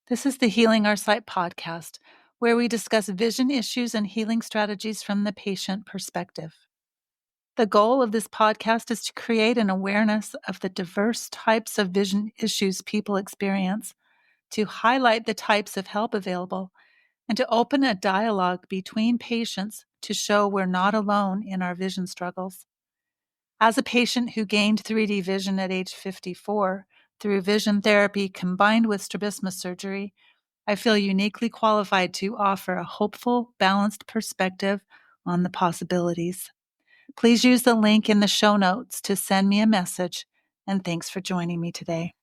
This is the Healing Our Sight podcast, where we discuss vision issues and healing strategies from the patient perspective. The goal of this podcast is to create an awareness of the diverse types of vision issues people experience, to highlight the types of help available, and to open a dialogue between patients to show we're not alone in our vision struggles. As a patient who gained 3D vision at age 54 through vision therapy combined with strabismus surgery, I feel uniquely qualified to offer a hopeful, balanced perspective on the possibilities. Please use the link in the show notes to send me a message, and thanks for joining me today.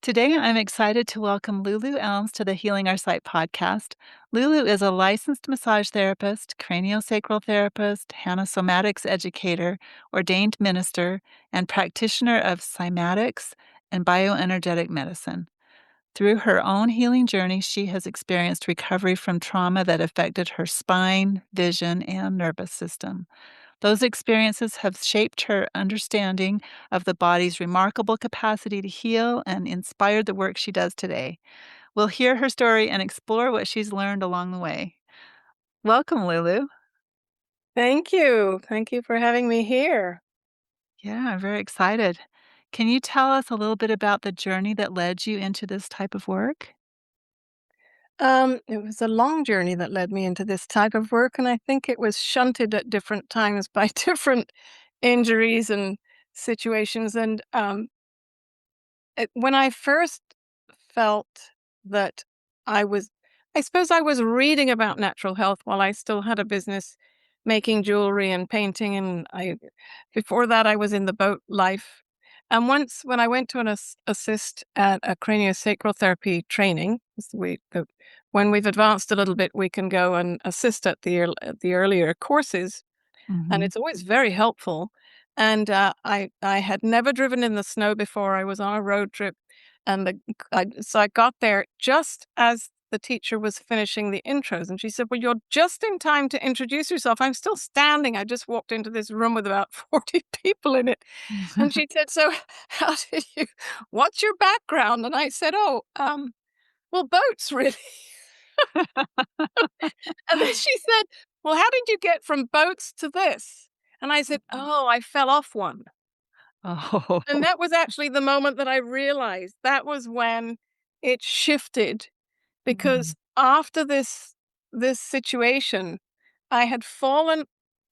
Today, I'm excited to welcome Lulu Elmes to the Healing Our Sight podcast. Lulu is a licensed massage therapist, CranioSacral therapist, Hanna Somatics educator, ordained minister, and practitioner of Cymatics and bioenergetic medicine. Through her own healing journey, she has experienced recovery from trauma that affected her spine, vision, and nervous system. Those experiences have shaped her understanding of the body's remarkable capacity to heal and inspired the work she does today. We'll hear her story and explore what she's learned along the way. Welcome, Lulu. Thank you. Thank you for having me here. Yeah, I'm very excited. Can you tell us a little bit about the journey that led you into this type of work? It was a long journey that led me into this type of work, and I think it was shunted at different times by different injuries and situations. And when I first felt that I was, I suppose I was reading about natural health while I still had a business making jewelry and painting, and before that I was in the boat life. And once when I went to an assist at a craniosacral therapy training, when we've advanced a little bit, we can go and assist at the earlier courses, and Mm-hmm. it's always very helpful. And I had never driven in the snow before. I was on a road trip, and so I got there just as the teacher was finishing the intros, and she said, "Well, you're just in time to introduce yourself." I'm still standing. I just walked into this room with about 40 people in it, and she said, "So, how did you? What's your background?" And I said, "Oh, well, boats, really." And then she said, "Well, how did you get from boats to this?" And I said, "Oh, I fell off one." Oh. And that was actually the moment that I realized that was when it shifted, Mhm. because after this situation, I had fallen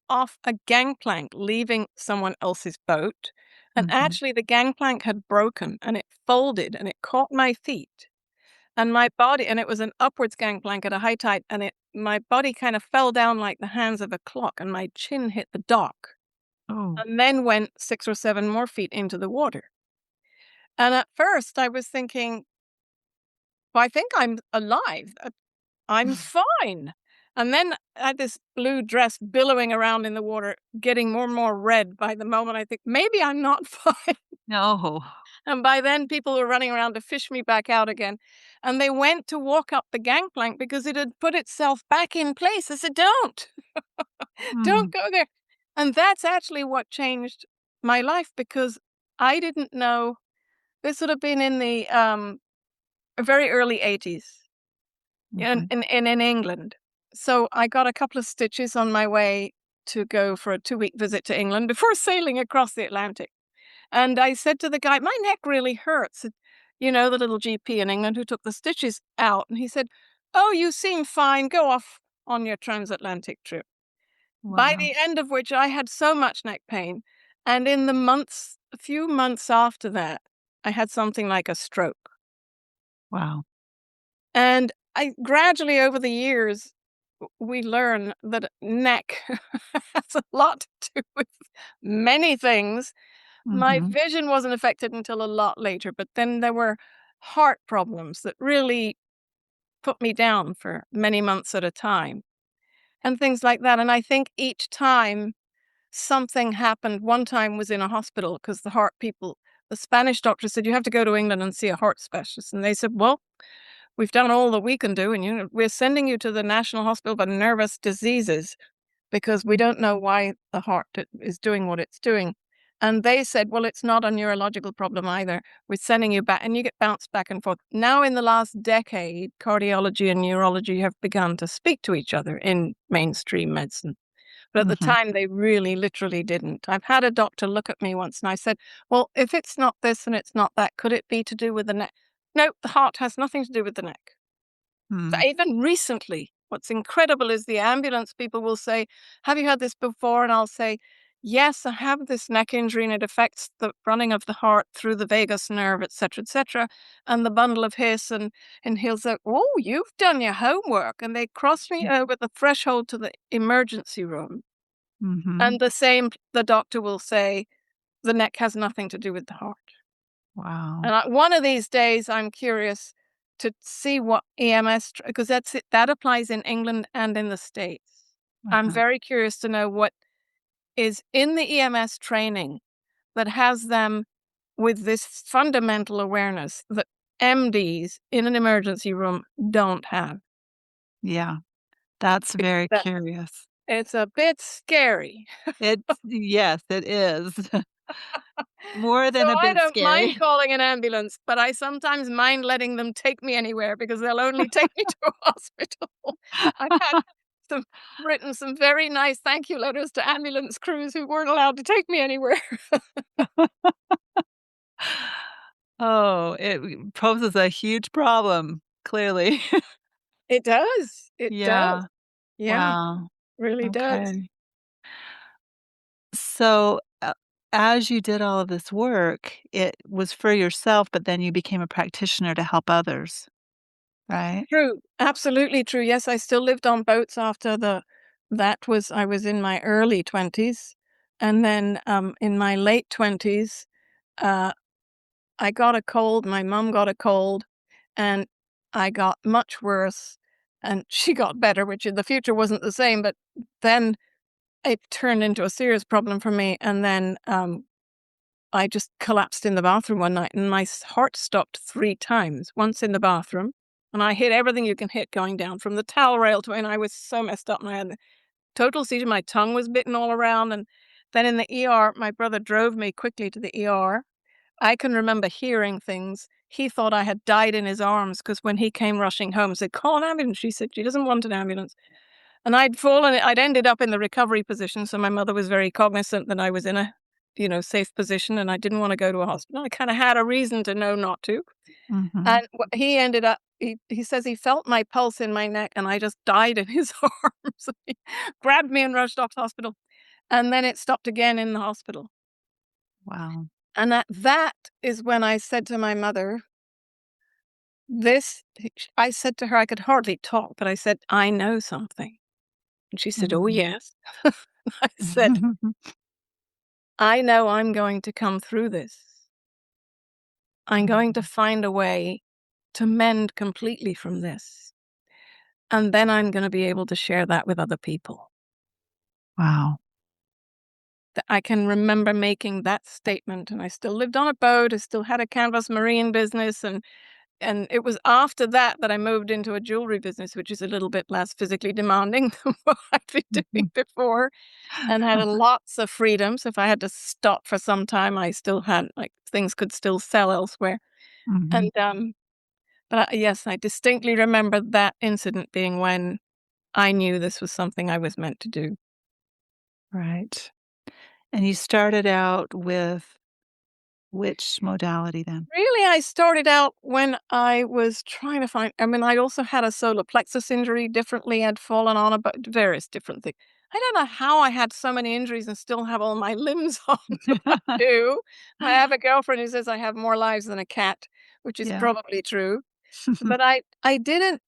off a gangplank leaving someone else's boat, and Mhm. actually the gangplank had broken and it folded and it caught my feet. And my body, and it was an upwards gangplank at a high tide, and my body kind of fell down like the hands of a clock, and my chin hit the dock, Oh. and then went 6 or 7 more feet into the water. And at first, I was thinking, "Well, I think I'm alive. I'm fine." And then I had this blue dress billowing around in the water, getting more and more red by the moment I think, "Maybe I'm not fine." No. And by then, people were running around to fish me back out again. And they went to walk up the gangplank because it had put itself back in place. I said, "Don't, Mm. don't go there." And that's actually what changed my life, because I didn't know this would have been in the very early 80s Mhm. in England. So I got a couple of stitches on my way to go for a 2-week visit to England before sailing across the Atlantic. And I said to the guy, "My neck really hurts." The little GP in England who took the stitches out. And he said, "Oh, you seem fine. Go off on your transatlantic trip." By Wow. the end of which I had so much neck pain. And in a few months after that, I had something like a stroke. Wow. And I gradually over the years, we learn that neck has a lot to do with many things. My Mhm. vision wasn't affected until a lot later, but then there were heart problems that really put me down for many months at a time and things like that. And I think each time something happened, one time was in a hospital because the Spanish doctor said, "You have to go to England and see a heart specialist." And they said, "Well, we've done all that we can do, and we're sending you to the National Hospital for Nervous Diseases because we don't know why the heart is doing what it's doing." And they said, well, it's not a neurological problem either. We're sending you back, and you get bounced back and forth. Now, in the last decade, cardiology and neurology have begun to speak to each other in mainstream medicine. But at the Mhm. time, they really literally didn't. I've had a doctor look at me once and I said, well, if it's not this and it's not that, could it be to do with the neck? No, the heart has nothing to do with the neck. So Mm. even recently, what's incredible is the ambulance people will say, have you had this before? And I'll say, yes, I have this neck injury and it affects the running of the heart through the vagus nerve, et cetera, et cetera. And the bundle of his, and he'll say, oh, you've done your homework. And they cross me over the threshold to the emergency room. Mhm. And the doctor will say, the neck has nothing to do with the heart. Wow. And one of these days, I'm curious to see what EMS, because that applies in England and in the States. I'm Uh-huh. very curious to know what is in the EMS training that has them with this fundamental awareness that MDs in an emergency room don't have. Yeah. That's very That curious. it's a bit scary. Yes, it is. More So than a I bit don't mind scary. calling an ambulance, but I sometimes mind letting them take me anywhere because they'll only take me to a hospital. I've had some written some very nice thank you letters to ambulance crews who weren't allowed to take me anywhere. Oh, it poses a huge problem, clearly. It does. It does. Yeah. Yeah, Wow. really does. Okay. So, as you did all of this work, it was for yourself, but then you became a practitioner to help others, right? True. Absolutely true. Yes, I still lived on boats after I was in my early 20s. And then in my late 20s, uh, I got a cold, my mum got a cold, and I got much worse, and she got better, which in the future wasn't the same, but then it turned into a serious problem for me, and then, I just collapsed in the bathroom one night, and my heart stopped 3 times, once in the bathroom, and I hit everything you can hit going down from the towel rail to, and I was so messed up, and I had total seizure, my tongue was bitten all around, and then in the ER, my brother drove me quickly to the ER. I can remember hearing things. He thought I had died in his arms because when he came rushing home, said, "Call an ambulance." She said, "She doesn't want an ambulance." And I'd ended up in the recovery position, so my mother was very cognizant that I was in a, safe position and I didn't want to go to a hospital. I kind of had a reason to know not to. Mhm. And he ended up, he says he felt my pulse in my neck and I just died in his arms. He grabbed me and rushed off to hospital. And then it stopped again in the hospital. Wow. And that is when I said to my mother, I said to her, I could hardly talk, but I said, "I know something." And she said, "Oh, Mhm. yes." I said, "I know I'm going to come through this. I'm going to Mhm. find a way to mend completely from this. And then I'm going to be able to share that with other people." Wow. That I can remember making that statement, and I still lived on a boat. I still had a canvas marine business, and it was after that that I moved into a jewelry business, which is a little bit less physically demanding than what I'd been doing Mhm. before, and had lots of freedom. So if I had to stop for some time, I still had, like, things could still sell elsewhere. Mhm. And, but yes, I distinctly remember that incident being when I knew this was something I was meant to do. Right. And you started out with which modality then? Really, I started out when I was trying to I also had a solar plexus injury differently. I'd fallen on about various different things. I don't know how I had so many injuries and still have all my limbs on, but I do. I have a girlfriend who says I have more lives than a cat, which is Yeah. probably true. But I didn't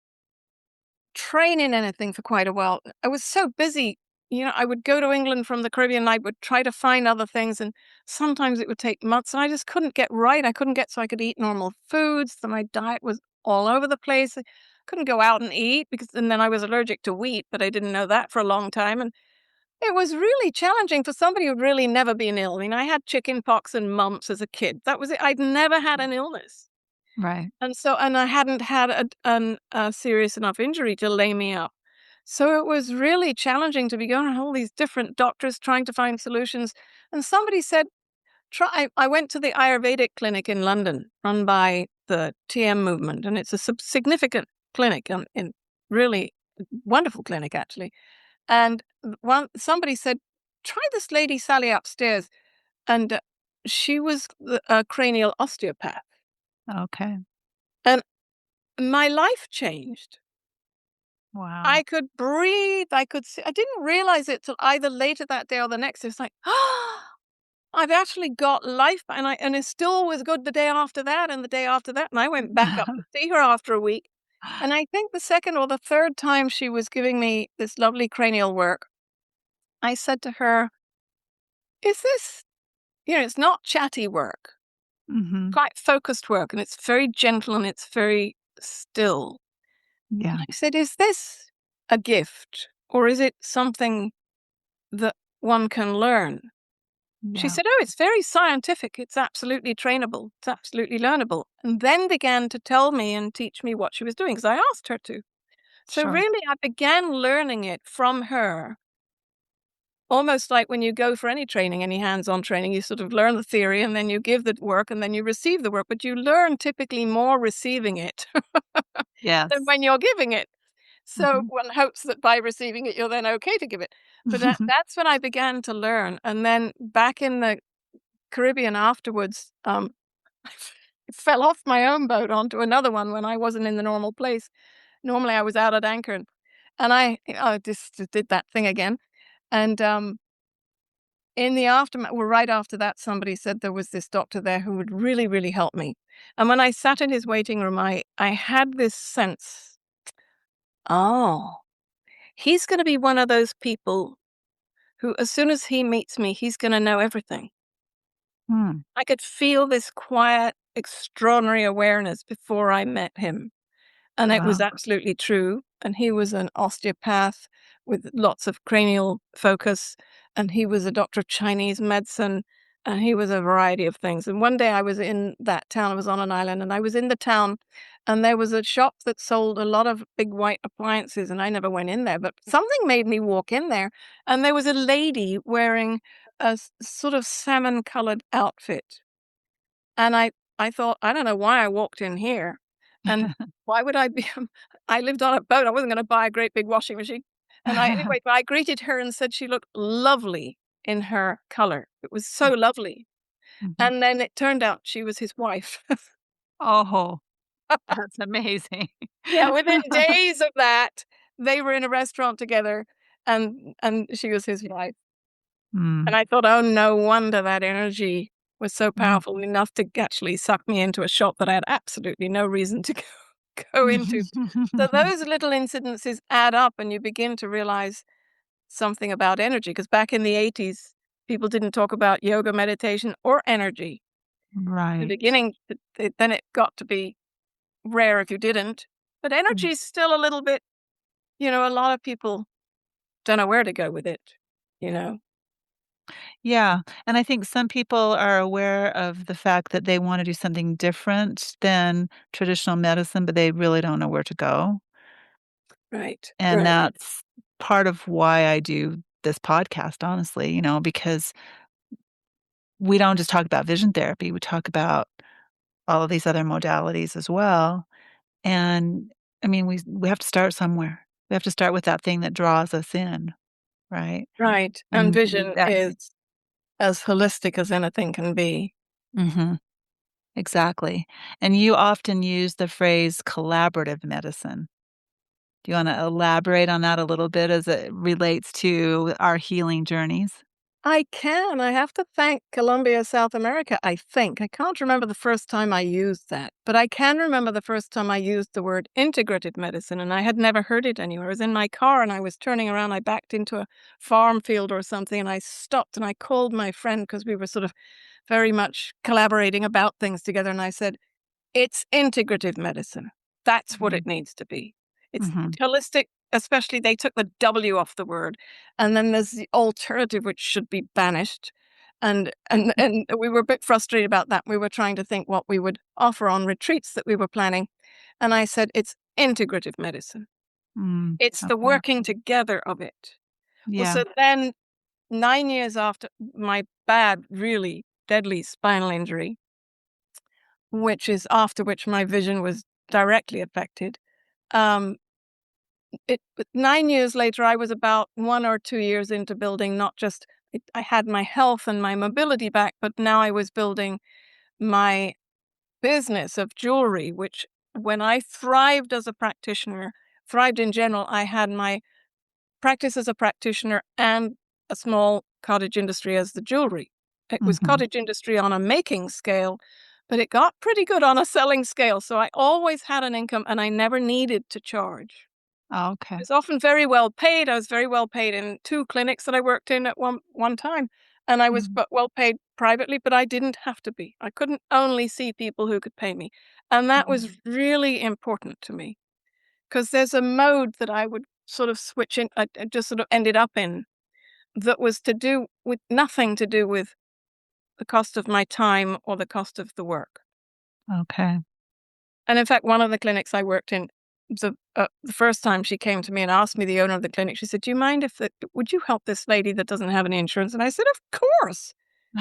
train in anything for quite a while. I was so busy. I would go to England from the Caribbean and I would try to find other things, and sometimes it would take months, and I just couldn't get right. I couldn't get so I could eat normal foods. So my diet was all over the place. I couldn't go out and eat and then I was allergic to wheat, but I didn't know that for a long time. And it was really challenging for somebody who'd really never been ill. I mean, I had chicken pox and mumps as a kid. That was it. I'd never had an illness. Right. And I hadn't had a serious enough injury to lay me up. So it was really challenging to be going to all these different doctors trying to find solutions. And somebody said, I went to the Ayurvedic clinic in London, run by the TM movement, and it's a significant clinic, and really wonderful clinic, actually. And somebody said, "Try this lady Sally upstairs," and she was a cranial osteopath, Okay. and my life changed. I Wow. could breathe. I could see. I didn't realize it till either later that day or the next. It's like, I've actually got life, and it still was good the day after that, and the day after that. And I went back up to see her after a week. And I think the second or the third time she was giving me this lovely cranial work, I said to her, "Is this, it's not chatty work, Mhm. quite focused work, and it's very gentle and it's very still." And Yeah. I said, "Is this a gift, or is it something that one can learn?" She Yeah. said, "Oh, it's very scientific. It's absolutely trainable. It's absolutely learnable." And then began to tell me and teach me what she was doing because I asked her to. So Sure. really, I began learning it from her, almost like when you go for any training, any hands-on training, you sort of learn the theory and then you give the work and then you receive the work, but you learn typically more receiving it than Yes. when you're giving it. So Mhm. one hopes that by receiving it, you're then okay to give it. But that's when I began to learn. And then back in the Caribbean afterwards, I fell off my own boat onto another one when I wasn't in the normal place. Normally, I was out at anchor, and I just did that thing again. And in the aftermath, well, right after that, somebody said there was this doctor there who would really, really help me. And when I sat in his waiting room, I had this sense, oh, he's going to be one of those people who, as soon as he meets me, he's going to know everything. Hmm. I could feel this quiet, extraordinary awareness before I met him. And it was Wow. absolutely true. And he was an osteopath with lots of cranial focus. And he was a doctor of Chinese medicine. And he was a variety of things. And one day I was in that town, I was on an island, and I was in the town, and there was a shop that sold a lot of big white appliances. And I never went in there, but something made me walk in there. And there was a lady wearing a sort of salmon colored outfit. And I thought, I don't know why I walked in here, and why would I be I lived on a boat, I wasn't gonna buy a great big washing machine, and but I greeted her and said she looked lovely in her color. It was so lovely, Mhm. and then it turned out she was his wife. Oh, that's amazing. Yeah, within days of that, they were in a restaurant together, and she was his wife. And Mm. I thought, "Oh, no wonder that energy was so Mhm. powerful enough to actually suck me into a shop that I had absolutely no reason to go into." So those little incidences add up, and you begin to realize something about energy. Because back in the '80s, people didn't talk about yoga, meditation, or energy. In the Right. beginning, then it got to be rare if you didn't. But energy Mm. is still a little bit, a lot of people don't know where to go with it, you know? Yeah, and I think some people are aware of the fact that they wanna do something different than traditional medicine, but they really don't know where to go, Right, and right, that's part of why I do this podcast, honestly, because we don't just talk about vision therapy, we talk about all of these other modalities as well, and, I mean, we have to start somewhere. We have to start with that thing that draws us in, right? right. And And vision that is as holistic as anything can be. Mhm, exactly, and you often use the phrase "collaborative medicine." Do you wanna elaborate on that a little bit as it relates to our healing journeys? I can. I have to thank Colombia, South America, I think. I can't remember the first time I used that, but I can remember the first time I used the word integrated medicine, and I had never heard it anywhere. I was in my car and I was turning around. I backed into a farm field or something, and I stopped and I called my friend because we were sort of very much collaborating about things together. And I said, "It's integrative medicine. That's what Mhm, it needs to be. It's mhm. holistic." Especially, they took the W off the word, and then there's the alternative, which should be banished. And we were a bit frustrated about that. We were trying to think what we would offer on retreats that we were planning, and I said, "It's integrative medicine. Mm, It's the okay. working together of it." Well, Yeah. so then 9 years after my bad, really deadly spinal injury, which is after which my vision was directly affected. 9 years later, I was about 1 or 2 years into building not just I had my health and my mobility back, but now I was building my business of jewelry, which when I thrived as a practitioner, thrived in general, I had my practice as a practitioner and a small cottage industry as the jewelry. It was Mhm. cottage industry on a making scale, but it got pretty good on a selling scale. So I always had an income and I never needed to charge. Oh, I okay. was often very well paid. I was very well paid in 2 clinics that I worked in at one time, and I was Mm. well paid privately, but I didn't have to be. I couldn't only see people who could pay me, and that Mhm. was really important to me because there's a mode that I would sort of switch in I just sort of ended up in that was to do with nothing to do with the cost of my time or the cost of the work. Okay. And in fact, one of the clinics I worked in, the first time she came to me and asked me, the owner of the clinic, she said, "Do you mind would you help this lady that doesn't have any insurance?" And I said, "Of course."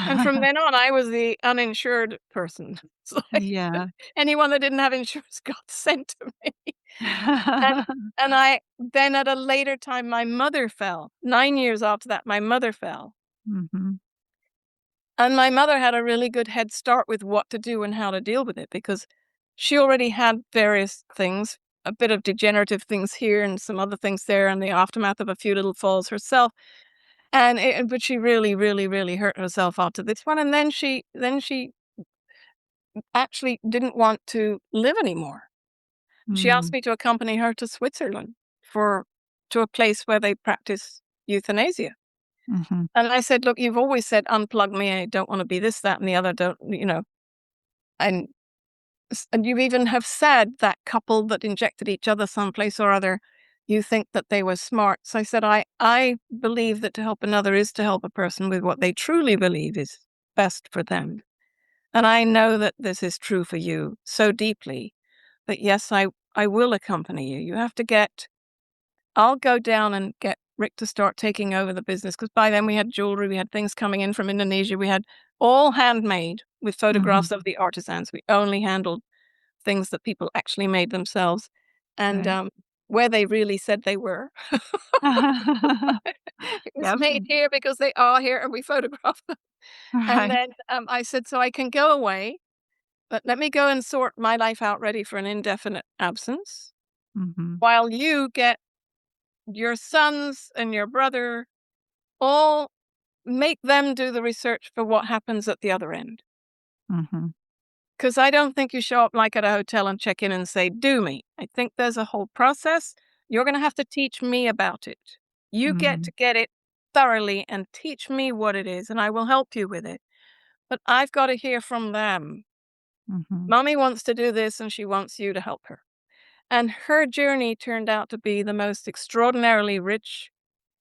And from then on, I was the uninsured person. So Yeah. anyone that didn't have insurance got sent to me. And I then at a later time, my mother fell. 9 years after that, my mother fell. Mhm. And my mother had a really good head start with what to do and how to deal with it because she already had various things, a bit of degenerative things here and some other things there, and the aftermath of a few little falls herself. But she really, really, really hurt herself after this one. And then she actually didn't want to live anymore. She asked Mm. me to accompany her to Switzerland to a place where they practice euthanasia. Mhm. And I said, "Look, you've always said unplug me. I don't want to be this, that, and the other. Don't and and you even have said that couple that injected each other someplace or other, you think that they were smart." So I said, I believe that to help another is to help a person with what they truly believe is best for them. And I know that this is true for you so deeply that yes, I will accompany you. You have to I'll go down and get Rick to start taking over the business because by then we had jewelry, we had things coming in from Indonesia, we had all handmade with Mhm. photographs of the artisans. We only handled things that people actually made themselves and Right. where they really said they were. It was Yep. made here because they are here and we photographed them. And Right. then I said, so I can go away, but let me go and sort my life out ready for an indefinite absence Mhm. while you get your sons and your brother all make them do the research for what happens at the other end. Mhm. Because I don't think you show up like at a hotel and check in and say, do me. I think there's a whole process. You're going to have to teach me about it. You get Mm. to get it thoroughly and teach me what it is, and I will help you with it. But I've got to hear from them. Mhm. Mommy wants to do this and she wants you to help her. And her journey turned out to be the most extraordinarily rich,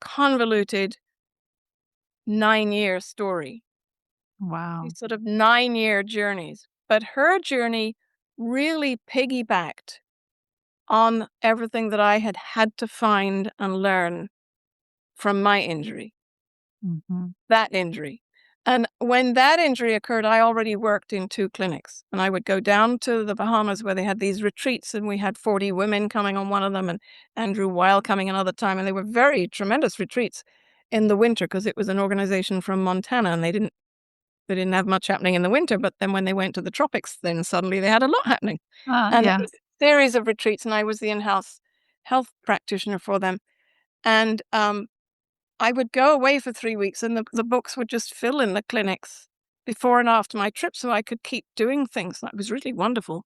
convoluted 9-year story. Wow. These sort of 9-year journeys. But her journey really piggybacked on everything that I had had to find and learn from my injury, Mhm. that injury. And when that injury occurred, I already worked in 2 clinics. And I would go down to the Bahamas where they had these retreats, and we had 40 women coming on one of them, and Andrew Weil coming another time. And they were very tremendous retreats in the winter because it was an organization from Montana, and they didn't have much happening in the winter. But then when they went to the tropics, then suddenly they had a lot happening. And it Yeah. was a series of retreats, and I was the in-house health practitioner for them. And I would go away for 3 weeks, and the books would just fill in the clinics before and after my trip so I could keep doing things. That was really wonderful.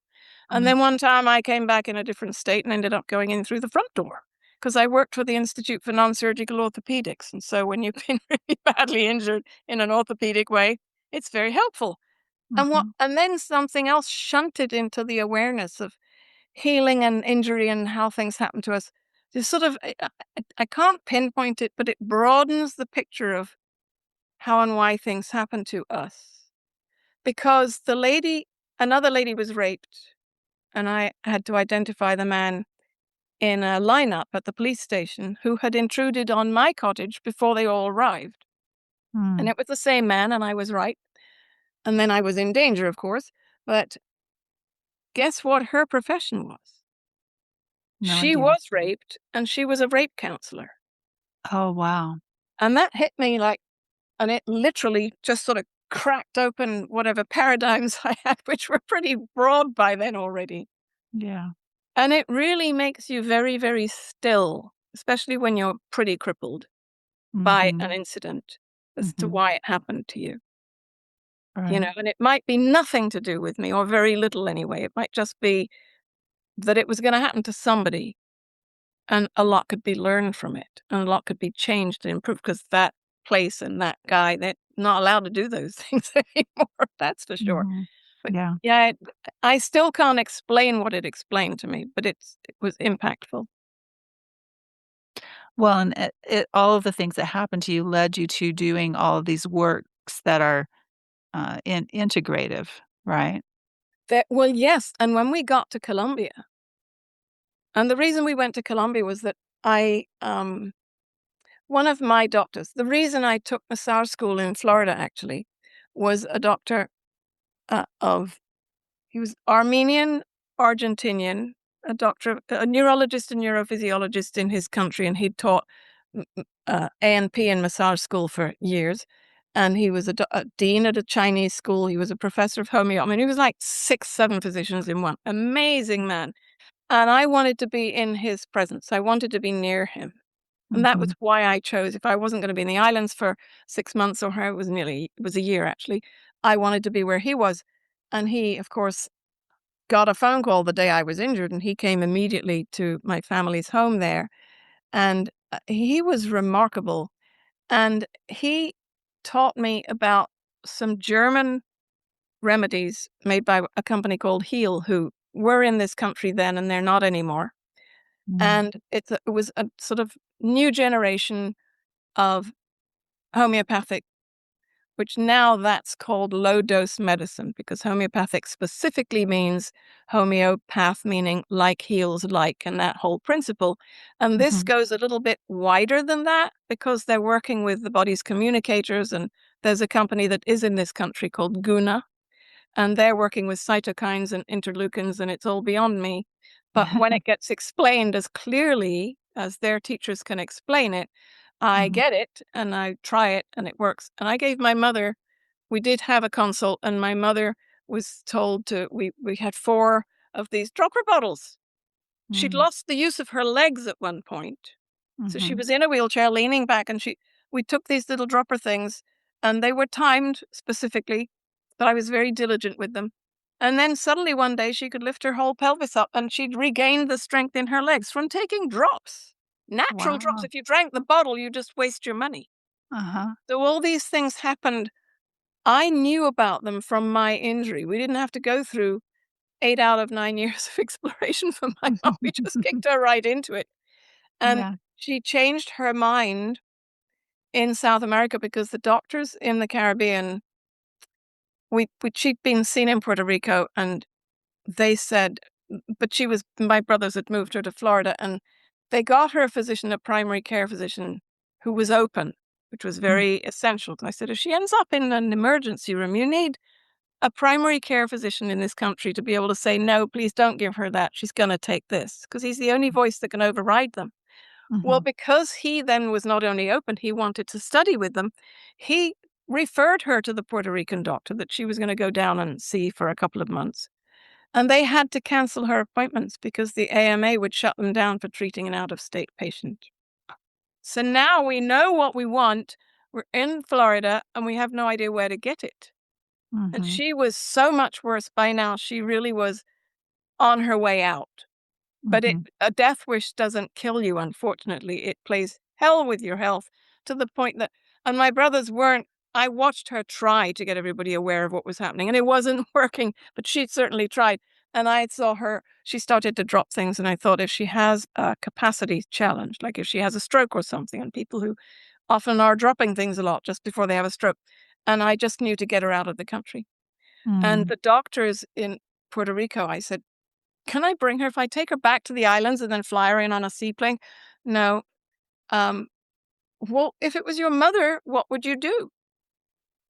And Mm. then one time I came back in a different state and ended up going in through the front door because I worked for the Institute for Non-Surgical Orthopedics. And so when you've been really badly injured in an orthopedic way, it's very helpful. Mhm. And then something else shunted into the awareness of healing and injury and how things happen to us. There's sort of I can't pinpoint it, but it broadens the picture of how and why things happen to us. Because another lady was raped, and I had to identify the man in a lineup at the police station who had intruded on my cottage before they all arrived. And Mm. it was the same man, and I was right. And then I was in danger, of course. But guess what her profession was? No She idea. was raped, and she was a rape counselor. Oh, wow. And that hit me like, and it literally just sort of cracked open whatever paradigms I had, which were pretty broad by then already. Yeah. And it really makes you very, very still, especially when you're pretty crippled by an Mhm. incident as to Mhm. why it happened to you. You Right. know, and it might be nothing to do with me, or very little anyway. It might just be that it was going to happen to somebody, and a lot could be learned from it, and a lot could be changed and improved because that place and that guy, they're not allowed to do those things anymore. That's for sure. Mhm. But Yeah. yeah, I still can't explain what it explained to me, but it was impactful. Well, and all of the things that happened to you led you to doing all of these works that are, integrative, right? Well, yes, and when we got to Colombia, and the reason we went to Colombia was that I one of my doctors, the reason I took massage school in Florida actually was a doctor of he was Armenian, Argentinian, a doctor, a neurologist and neurophysiologist in his country, and he'd taught A&P in massage school for years. And he was a dean at a Chinese school. He was a professor of homeo. I mean, he was like 6, 7 physicians in one. Amazing man. And I wanted to be in his presence. I wanted to be near him. And that was Mhm. why I chose, if I wasn't going to be in the islands for 6 months, or it was a year actually, I wanted to be where he was. And he, of course, got a phone call the day I was injured, and he came immediately to my family's home there. And he was remarkable. And he taught me about some German remedies made by a company called Heal, who were in this country then and they're not anymore. Mm. And it was a sort of new generation of homeopathic, which now that's called low dose medicine, because homeopathic specifically means homeopath, meaning like heals like, and that whole principle. And this Mhm. goes a little bit wider than that because they're working with the body's communicators. And there's a company that is in this country called Guna, and they're working with cytokines and interleukins, and it's all beyond me. But when it gets explained as clearly as their teachers can explain it, I Mhm. get it and I try it and it works. And I gave my mother, we did have a consult, and my mother was told to, we had 4 of these dropper bottles. She'd Mm. lost the use of her legs at one point. So she Mhm. was in a wheelchair leaning back, and we took these little dropper things, and they were timed specifically, but I was very diligent with them. And then suddenly one day she could lift her whole pelvis up, and she'd regained the strength in her legs from taking drops. Natural drops. Wow. If you drank the bottle, you just waste your money. Uh-huh. So all these things happened. I knew about them from my injury. We didn't have to go through 8 out of 9 years of exploration for my mom. We just kicked her right into it. And Yeah. she changed her mind in South America because the doctors in the Caribbean, she'd been seen in Puerto Rico, and they said, but my brothers had moved her to Florida, and they got her a physician, a primary care physician who was open, which was Mm. very essential. I said, if she ends up in an emergency room, you need a primary care physician in this country to be able to say, no, please don't give her that. She's going to take this, because he's the only voice that can override them. Well, Mhm. because he then was not only open, he wanted to study with them, he referred her to the Puerto Rican doctor that she was going to go down and see for a couple of months. And they had to cancel her appointments because the AMA would shut them down for treating an out of state patient. So now we know what we want. We're in Florida and we have no idea where to get it. And Mhm. she was so much worse by now. She really was on her way out. But Mhm. a death wish doesn't kill you, unfortunately. It plays hell with your health to the point that, and my brothers weren't, I watched her try to get everybody aware of what was happening, and it wasn't working, but she certainly tried. And I saw her, she started to drop things, and I thought, if she has a capacity challenge, like if she has a stroke or something, and people who often are dropping things a lot just before they have a stroke, and I just knew to get her out of the country. And Mm. the doctors in Puerto Rico, I said, can I bring her? If I take her back to the islands and then fly her in on a seaplane? No. Um, well, if it was your mother, what would you do?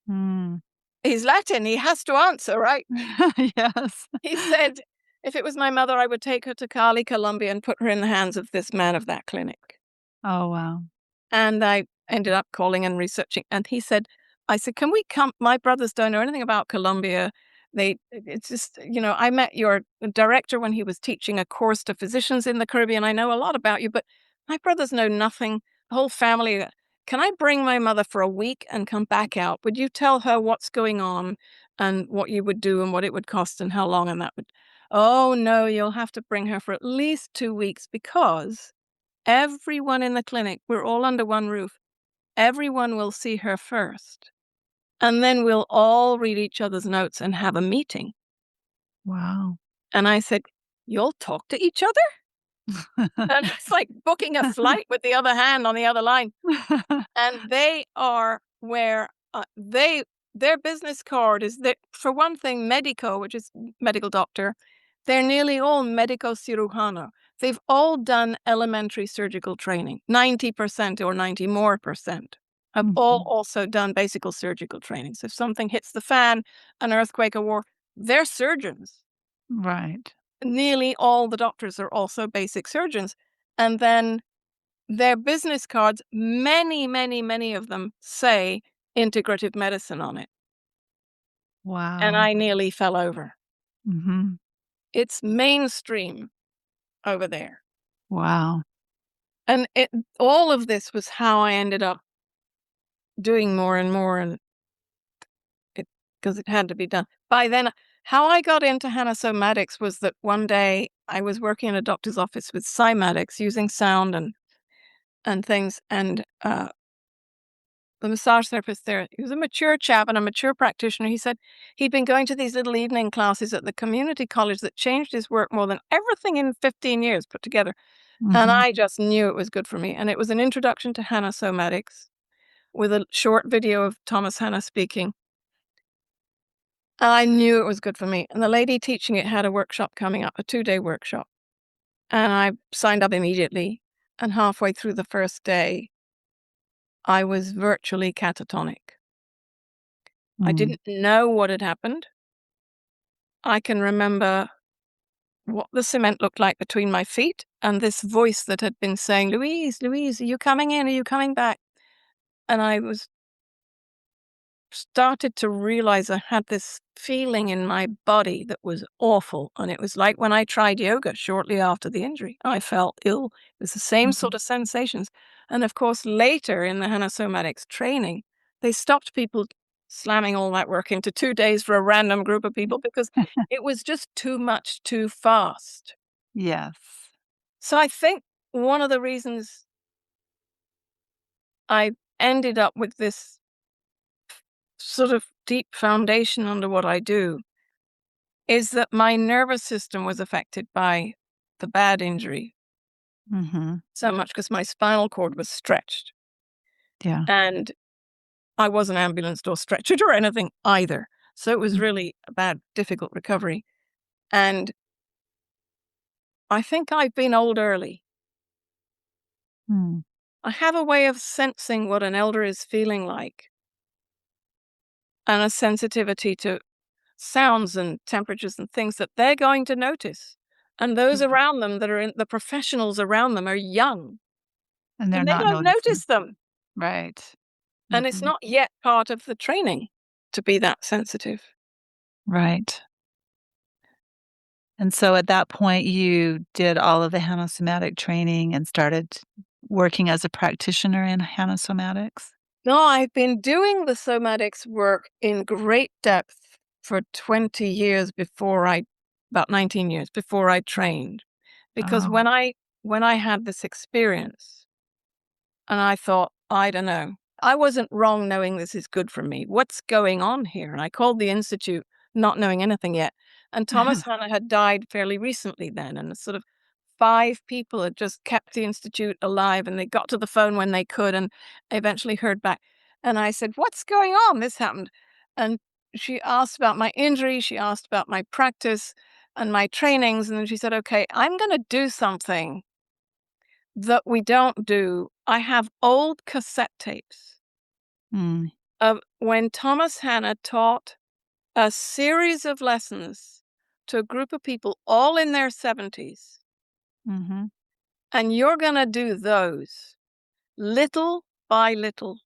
Mm. he's Latin. He has to answer, right? Yes. He said, if it was my mother, I would take her to Cali, Colombia, and put her in the hands of this man of that clinic. Oh, wow. And I ended up calling and researching. And he said, I said, can we come? My brothers don't know anything about Colombia. It's just, I met your director when he was teaching a course to physicians in the Caribbean. I know a lot about you, but my brothers know nothing. The whole family. Can I bring my mother for a week and come back out? Would you tell her what's going on and what you would do and what it would cost and how long and that would? Oh, no, you'll have to bring her for at least 2 weeks because everyone in the clinic, we're all under one roof. Everyone will see her first. And then we'll all read each other's notes and have a meeting. Wow. And I said, you'll talk to each other? And it's like booking a flight with the other hand on the other line. And they are where their business card is, for one thing, medico, which is medical doctor. They're nearly all medico cirujano. They've all done elementary surgical training. 90% or 90 more percent have all Mhm. also done basic surgical training. So if something hits the fan, an earthquake, a war, they're surgeons. Right. Nearly all the doctors are also basic surgeons. And then their business cards, many, many, many of them say integrative medicine on it. And Wow. I nearly fell over. Mhm. It's mainstream over there. Wow. And all of this was how I ended up doing more and more, and because it had to be done. By then, how I got into Hanna Somatics was that one day I was working in a doctor's office with Cymatics using sound and things, and the massage therapist there, he was a mature chap and a mature practitioner. He said he'd been going to these little evening classes at the community college that changed his work more than everything in 15 years put together. And Mhm. I just knew it was good for me. And it was an introduction to Hanna Somatics with a short video of Thomas Hanna speaking. And I knew it was good for me. And the lady teaching it had a workshop coming up, a 2-day workshop. And I signed up immediately. And halfway through the first day, I was virtually catatonic. I Mm. didn't know what had happened. I can remember what the cement looked like between my feet and this voice that had been saying, Louise, Louise, are you coming in? Are you coming back? And I started to realize I had this feeling in my body that was awful. And it was like when I tried yoga shortly after the injury. I felt ill. It was the same sort Mhm. of sensations. And of course, later in the Hanna Somatics training, they stopped people slamming all that work into 2 days for a random group of people because it was just too much too fast. Yes. So I think one of the reasons I ended up with this sort of deep foundation under what I do is that my nervous system was affected by the bad injury Mhm. so much because my spinal cord was stretched. Yeah. And I wasn't ambulanced or stretchered or anything either. So it was Mm. really a bad, difficult recovery. And I think I've been old early. Mm. I have a way of sensing what an elder is feeling like and a sensitivity to sounds and temperatures and things that they're going to notice. And those Mhm. around them that are the professionals around them are young And they're and they not don't noticing. notice them. Right. And it's Mhm. not yet part of the training to be that sensitive. Right. And so at that point, you did all of the Hanna Somatic training and started working as a practitioner in Hanna Somatics? No, I've been doing the somatics work in great depth for 20 years about 19 years before I trained. Because Oh. when I had this experience and I thought, I don't know, I wasn't wrong knowing this is good for me. What's going on here? And I called the institute not knowing anything yet. And Thomas Hanna had died fairly recently then, and sort of 5 people had just kept the institute alive, and they got to the phone when they could and eventually heard back. And I said, "What's going on? This happened." And she asked about my injury, she asked about my practice and my trainings, and then she said, "Okay, I'm gonna do something that we don't do. I have old cassette tapes Mm. when Thomas Hanna taught a series of lessons to a group of people all in their 70s. Mm-hmm. And you're going to do those little by little.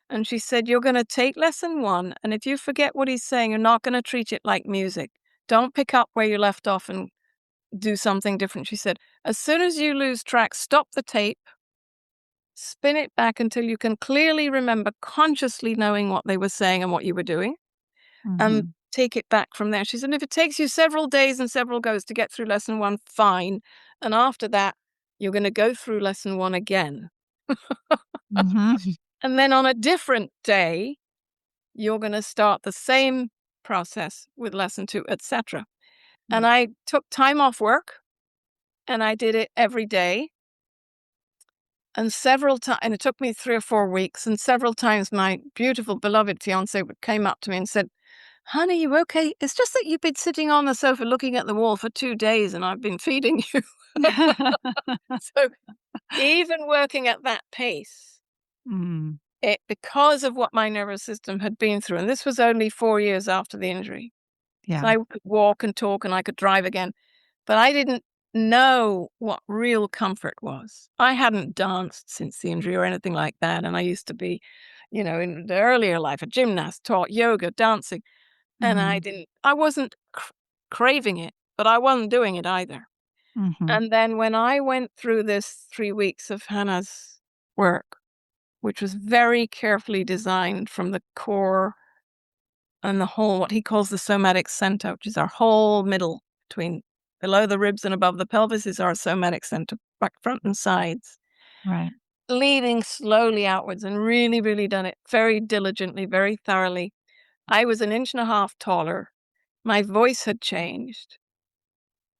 And she said, you're going to take lesson 1, and if you forget what he's saying, you're not going to treat it like music. Don't pick up where you left off and do something different. She said, as soon as you lose track, stop the tape, spin it back until you can clearly remember consciously knowing what they were saying and what you were doing, and Mm-hmm. take it back from there. She said, if it takes you several days and several goes to get through lesson 1, fine. And after that, you're going to go through lesson 1 again. Mm-hmm. And then on a different day, you're going to start the same process with lesson 2, etc. And I took time off work and I did it every day. And several times, and it took me 3 or 4 weeks, and several times my beautiful, beloved fiance came up to me and said, honey, you okay? It's just that you've been sitting on the sofa looking at the wall for 2 days and I've been feeding you. So even working at that pace, Mm. because of what my nervous system had been through, and this was only 4 years after the injury. Yeah. So I could walk and talk and I could drive again, but I didn't know what real comfort was. I hadn't danced since the injury or anything like that. And I used to be, in the earlier life, a gymnast, taught yoga, dancing. And Mm-hmm. I wasn't craving it, but I wasn't doing it either. Mm-hmm. And then when I went through this 3 weeks of Hannah's work, which was very carefully designed from the core and the whole, what he calls the somatic center, which is our whole middle between below the ribs and above the pelvis is our somatic center, back, front, and sides, Right. leading slowly outwards, and really, really done it very diligently, very thoroughly. I was 1.5 inches taller. My voice had changed.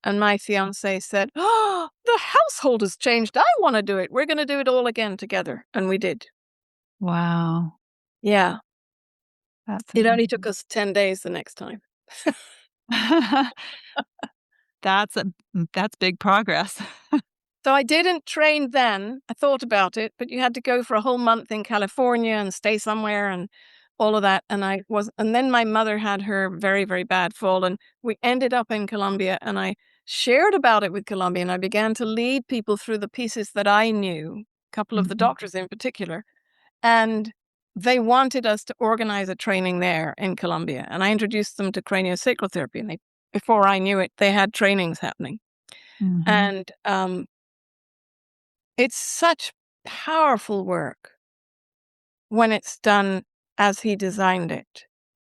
And my fiance said, oh, the household has changed. I want to do it. We're going to do it all again together. And we did. Wow. Yeah. That's It only took amazing. us 10 days the next time. That's big progress. So I didn't train then. I thought about it, but you had to go for a whole month in California and stay somewhere and all of that. And then my mother had her very, very bad fall, and we ended up in Colombia, and I shared about it with Colombia, and I began to lead people through the pieces that I knew, a couple of the Mhm. doctors in particular. And they wanted us to organize a training there in Colombia. And I introduced them to CranioSacral Therapy. And before I knew it, they had trainings happening. Mhm. And it's such powerful work when it's done as he designed it.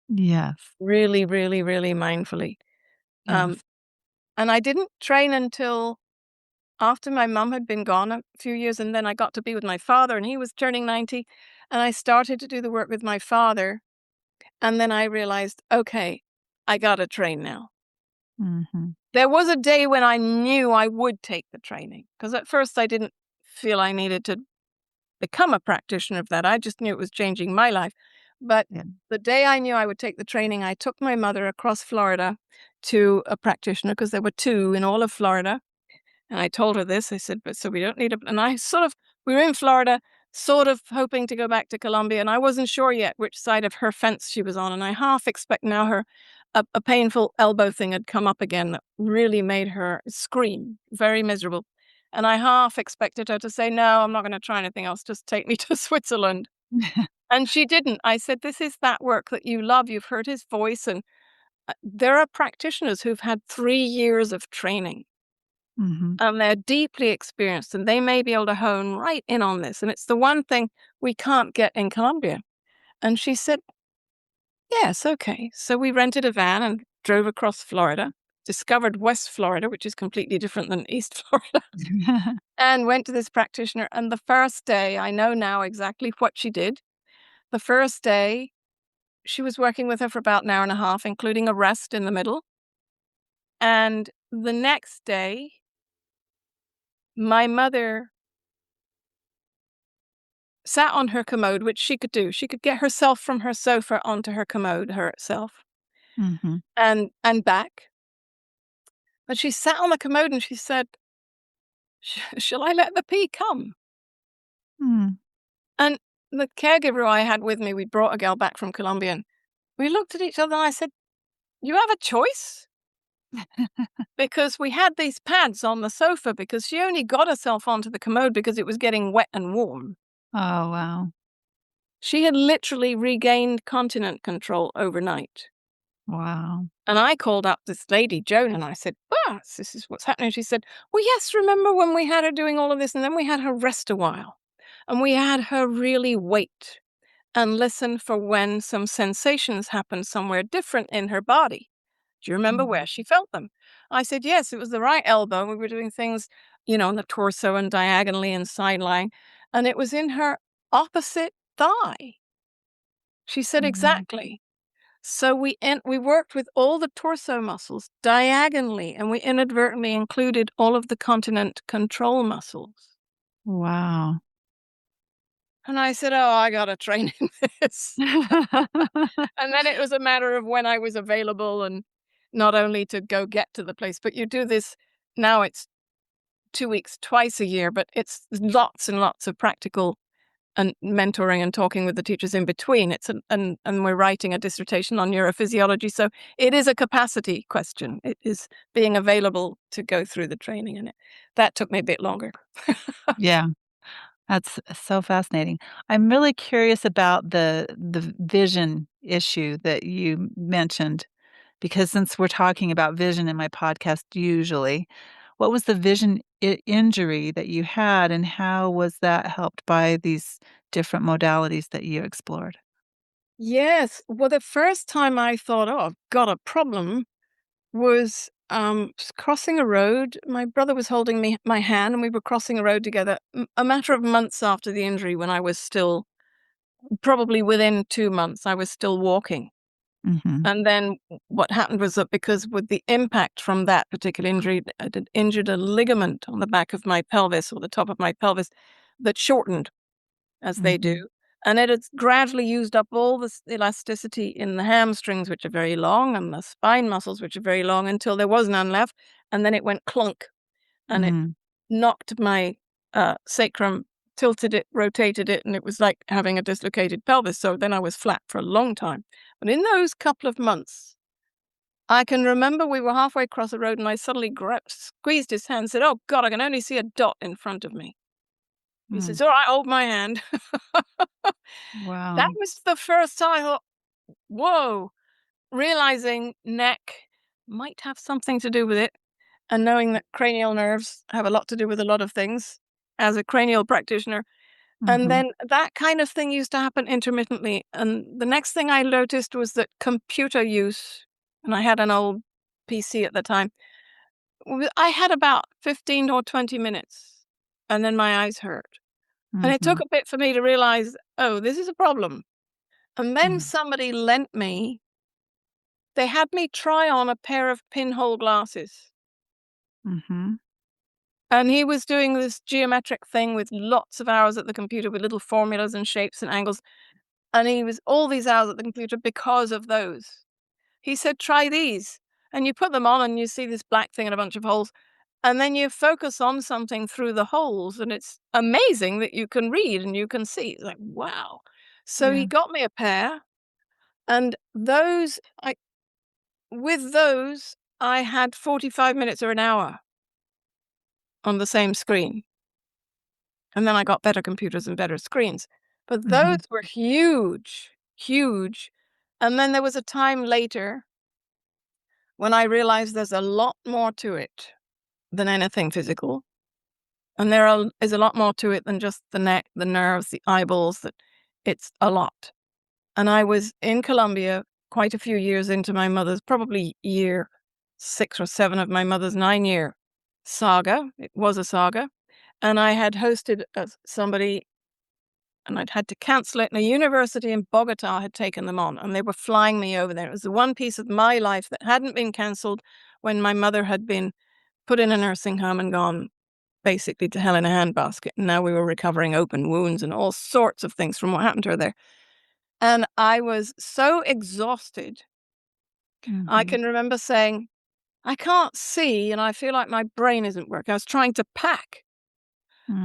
Yes. Really, really, really mindfully. Um, Yes. and I didn't train until after my mum had been gone a few years. And then I got to be with my father, and he was turning 90. And I started to do the work with my father. And then I realized, okay, I got to train now. Mhm. There was a day when I knew I would take the training, because at first I didn't feel I needed to become a practitioner of that. I just knew it was changing my life. But Yeah. the day I knew I would take the training, I took my mother across Florida to a practitioner, because there were 2 in all of Florida. And I told her this. I said, but so we don't need a, and we were in Florida, sort of hoping to go back to Colombia. And I wasn't sure yet which side of her fence she was on. And I half expect now a painful elbow thing had come up again that really made her scream, very miserable. And I half expected her to say, no, I'm not going to try anything else. Just take me to Switzerland. And she didn't. I said, this is that work that you love. You've heard his voice. And there are practitioners who've had 3 years of training. Mhm. And they're deeply experienced, and they may be able to hone right in on this. And it's the one thing we can't get in Colombia. And she said, yes, okay. So we rented a van and drove across Florida, discovered West Florida, which is completely different than East Florida, and went to this practitioner. And the first day, I know now exactly what she did. The first day, she was working with her for about 1.5 hours, including a rest in the middle. And the next day, my mother sat on her commode, which she could do. She could get herself from her sofa onto her commode herself Mhm. and back. But she sat on the commode and she said, shall I let the pee come? Mm. And the caregiver I had with me, we brought a gal back from Colombia, and we looked at each other and I said, "You have a choice?" Because we had these pads on the sofa because she only got herself onto the commode because it was getting wet and warm. Oh, wow. She had literally regained continent control overnight. Wow. And I called up this lady, Joan, and I said, this is what's happening. She said, well, yes, remember when we had her doing all of this, and then we had her rest a while, and we had her really wait and listen for when some sensations happened somewhere different in her body. Do you remember where she felt them? I said, yes, it was the right elbow. We were doing things, on the torso and diagonally and side lying, and it was in her opposite thigh. She said, Mhm. exactly. So we worked with all the torso muscles diagonally, and we inadvertently included all of the continent control muscles. Wow. And I said, oh, I got to train in this. And then it was a matter of when I was available, and not only to go get to the place, but you do this, now it's 2 weeks, twice a year, but it's lots and lots of practical and mentoring and talking with the teachers in between. And we're writing a dissertation on neurophysiology. So it is a capacity question. It is being available to go through the training in it. That took me a bit longer. Yeah. That's so fascinating. I'm really curious about the vision issue that you mentioned, because since we're talking about vision in my podcast usually, what was the vision injury that you had, and how was that helped by these different modalities that you explored? Yes. Well, the first time I thought, oh, I've got a problem was just crossing a road. My brother was holding my hand, and we were crossing a road together a matter of months after the injury, when I was still, probably within 2 months, I was still walking. Mhm. And then what happened was that, because with the impact from that particular injury, I had injured a ligament on the back of my pelvis, or the top of my pelvis, that shortened, as they Mhm. do. And it had gradually used up all the elasticity in the hamstrings, which are very long, and the spine muscles, which are very long, until there was none left. And then it went clunk, and it Mhm. knocked my sacrum, tilted it, rotated it, and it was like having a dislocated pelvis. So then I was flat for a long time. But in those couple of months, I can remember we were halfway across the road, and I suddenly squeezed his hand and said, oh, God, I can only see a dot in front of me. He Mm. says, all right, hold my hand. That Wow. was the first time I thought, whoa, realizing neck might have something to do with it, and knowing that cranial nerves have a lot to do with a lot of things as a cranial practitioner. And Mhm. then that kind of thing used to happen intermittently. And the next thing I noticed was that computer use, and I had an old PC at the time, I had about 15 or 20 minutes, and then my eyes hurt. And it took Mhm. a bit for me to realize, oh, this is a problem. And then Mm. somebody lent me, they had me try on a pair of pinhole glasses. Mhm. And he was doing this geometric thing with lots of hours at the computer with little formulas and shapes and angles. And he was all these hours at the computer because of those. He said, try these. And you put them on, and you see this black thing and a bunch of holes. And then you focus on something through the holes. And it's amazing that you can read and you can see. It's like, wow. So he Yeah. got me a pair. And with those, I had 45 minutes or an hour on the same screen. And then I got better computers and better screens. But those Mhm. were huge, huge. And then there was a time later when I realized there's a lot more to it than anything physical. And is a lot more to it than just the neck, the nerves, the eyeballs, that it's a lot. And I was in Colombia quite a few years into my mother's, probably year 6 or 7 of my mother's 9-year saga. It was a saga. And I had hosted somebody, and I'd had to cancel it. And a university in Bogota had taken them on, and they were flying me over there. It was the one piece of my life that hadn't been canceled when my mother had been put in a nursing home and gone basically to hell in a handbasket. And now we were recovering open wounds and all sorts of things from what happened to her there. And I was so exhausted. I Mhm. can remember saying, I can't see, and I feel like my brain isn't working. I was trying to pack.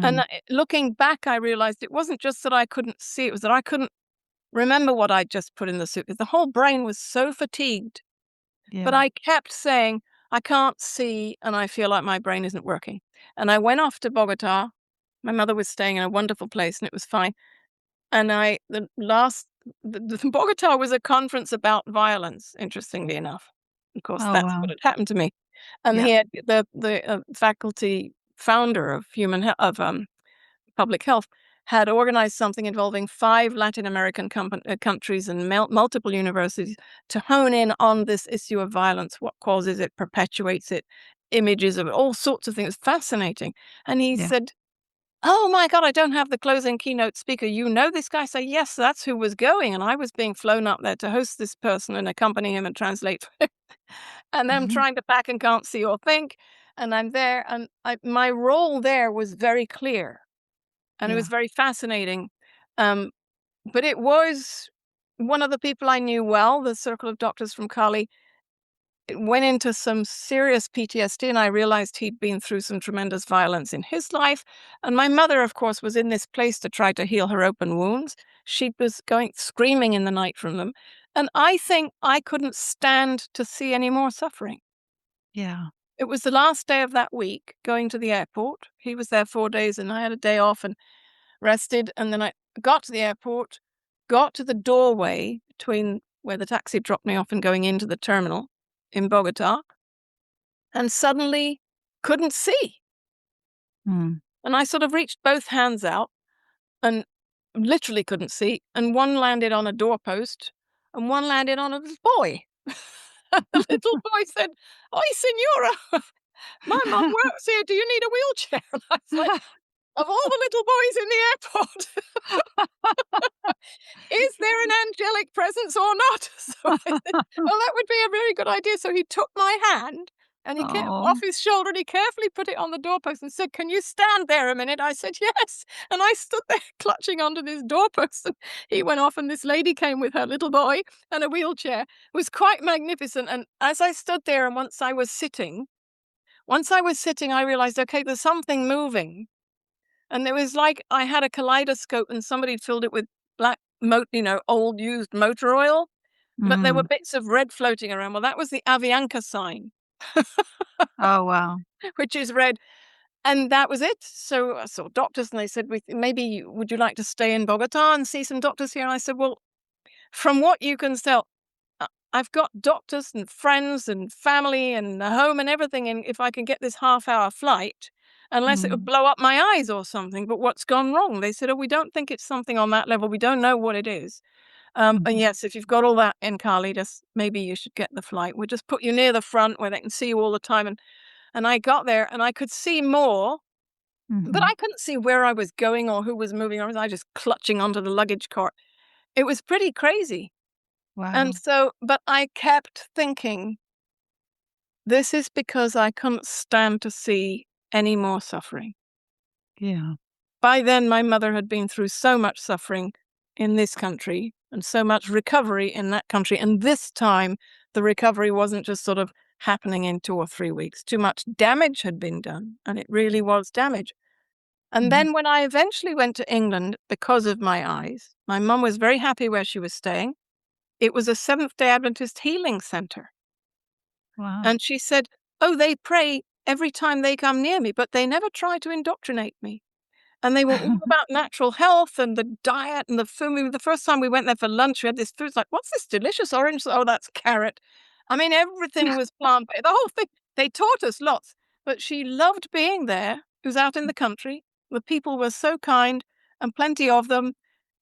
And Mm. looking back, I realized it wasn't just that I couldn't see, it was that I couldn't remember what I'd just put in the soup. The whole brain was so fatigued. But Yeah. I kept saying, I can't see and I feel like my brain isn't working. And I went off to Bogota. My mother was staying in a wonderful place and it was fine. And the Bogota was a conference about violence, interestingly enough. Of course, Oh, that's wow. what had happened to me. And Yeah. he had the faculty founder of public health had organized something involving 5 Latin American countries and multiple universities to hone in on this issue of violence, what causes it, perpetuates it, images of it, all sorts of things. Fascinating. And he Yeah. said, "Oh my God, I don't have the closing keynote speaker. You know this guy?" I say, "Yes, that's who was going." And I was being flown up there to host this person and accompany him and translate. And I'm Mhm. trying to pack and can't see or think. And I'm there. And my role there was very clear and it was Yeah. very fascinating. Um, but it was one of the people I knew well, the circle of doctors from Cali, went into some serious PTSD, and I realized he'd been through some tremendous violence in his life. And my mother, of course, was in this place to try to heal her open wounds. She was going screaming in the night from them. And I think I couldn't stand to see any more suffering. Yeah. It was the last day of that week going to the airport. He was there 4 days, and I had a day off and rested. And then I got to the airport, got to the doorway between where the taxi dropped me off and going into the terminal in Bogota, and suddenly couldn't see. Mm. And I sort of reached both hands out and literally couldn't see. And one landed on a doorpost and one landed on a little boy. The little boy said, "Oi, Signora, my mum works here. Do you need a wheelchair?" And I was like, of all the little boys in the airport, is there an angelic presence or not? So I said, well, that would be a very good idea. So he took my hand and he came off Oh. his shoulder and he carefully put it on the doorpost and said, "Can you stand there a minute?" I said, "Yes." And I stood there clutching onto this doorpost and he went off and this lady came with her little boy and a wheelchair. It was quite magnificent. And as I stood there and once I was sitting, I realized, okay, there's something moving. And it was like I had a kaleidoscope and somebody filled it with black, old used motor oil, but there were Mm. bits of red floating around. Well, that was the Avianca sign, Oh, wow. which is red. And that was it. So I saw doctors and they said, maybe would you like to stay in Bogota and see some doctors here? And I said, well, from what you can tell, I've got doctors and friends and family and a home and everything. And if I can get this half-hour flight, unless it would Mm. blow up my eyes or something. But what's gone wrong? They said, oh, we don't think it's something on that level. We don't know what it is. And Mhm. yes, if you've got all that in Cali, just maybe you should get the flight. We'll just put you near the front where they can see you all the time. And I got there and I could see more, but Mhm. I couldn't see where I was going or who was moving around. I was just clutching onto the luggage cart. It was pretty crazy. And Wow. so, but I kept thinking, this is because I couldn't stand to see any more suffering. Yeah. By then, my mother had been through so much suffering in this country and so much recovery in that country. And this time, the recovery wasn't just sort of happening in 2 or 3 weeks. Too much damage had been done, and it really was damage. And Mhm. then when I eventually went to England because of my eyes, my mum was very happy where she was staying. It was a Seventh-day Adventist healing center. Wow. And she said, "Oh, they pray every time they come near me, but they never try to indoctrinate me." And they were all about natural health and the diet and the food. The first time we went there for lunch, we had this food. It's like, what's this delicious orange? Oh, that's carrot. I mean, everything was plant-based. The whole thing. They taught us lots, but she loved being there. It was out in the country. The people were so kind and plenty of them.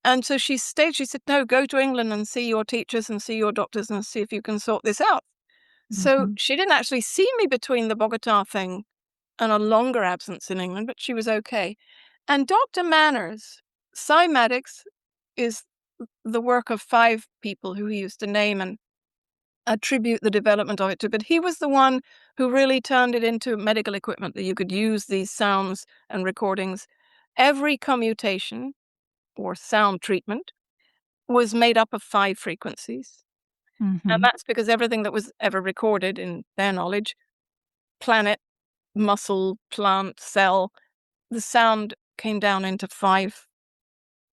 And so she stayed. She said, no, go to England and see your teachers and see your doctors and see if you can sort this out. So Mhm. she didn't actually see me between the Bogota thing and a longer absence in England, but she was okay. And Dr. Manners, Cymatics is the work of 5 people who he used to name and attribute the development of it to, but he was the one who really turned it into medical equipment that you could use these sounds and recordings. Every commutation or sound treatment was made up of 5 frequencies. And Mhm. that's because everything that was ever recorded in their knowledge, planet, muscle, plant, cell, the sound came down into 5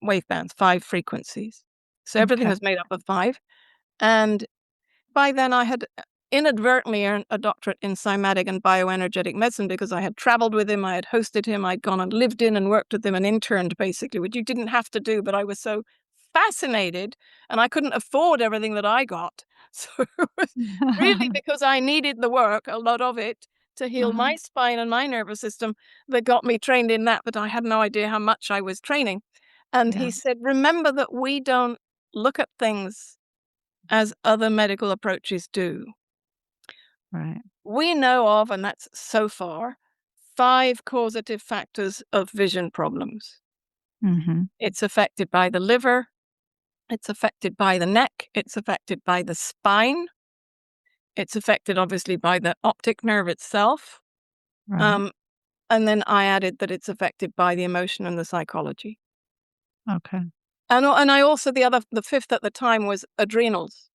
wavebands, 5 frequencies. So everything Okay. was made up of 5. And by then I had inadvertently earned a doctorate in cymatic and bioenergetic medicine because I had traveled with him, I had hosted him, I'd gone and lived in and worked with him and interned, basically, which you didn't have to do, but I was so fascinated and I couldn't afford everything that I got. So it was really because I needed the work, a lot of it, to heal Uh-huh. my spine and my nervous system that got me trained in that, but I had no idea how much I was training. And Yeah. he said, remember that we don't look at things as other medical approaches do. Right. We know of, and that's so far, 5 causative factors of vision problems. Mm-hmm. It's affected by the liver, it's affected by the neck, it's affected by the spine, it's affected obviously by the optic nerve itself. Right. Um, and then I added that it's affected by the emotion and the psychology. Okay. And I also, the fifth at the time was adrenals.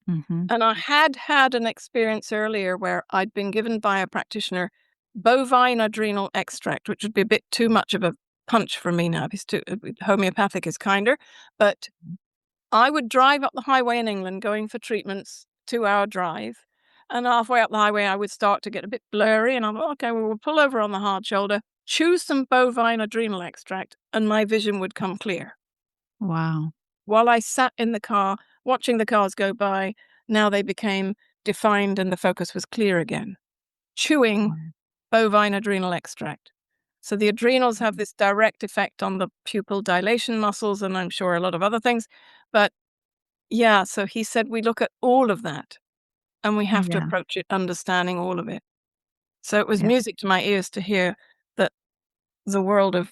Mm-hmm. And I had had an experience earlier where I'd been given by a practitioner bovine adrenal extract, which would be a bit too much of a punch for me now. Homeopathic is kinder. But I would drive up the highway in England going for treatments, 2-hour drive. And halfway up the highway, I would start to get a bit blurry. And I'm like, okay, well, we'll pull over on the hard shoulder, choose some bovine adrenal extract, and my vision would come clear. Wow. While I sat in the car, watching the cars go by, now they became defined and the focus was clear again. Chewing Wow. bovine adrenal extract. So the adrenals have this direct effect on the pupil dilation muscles, and I'm sure a lot of other things. But yeah, so he said we look at all of that and we have to Yeah. approach it understanding all of it. So it was Yeah. music to my ears to hear that the world of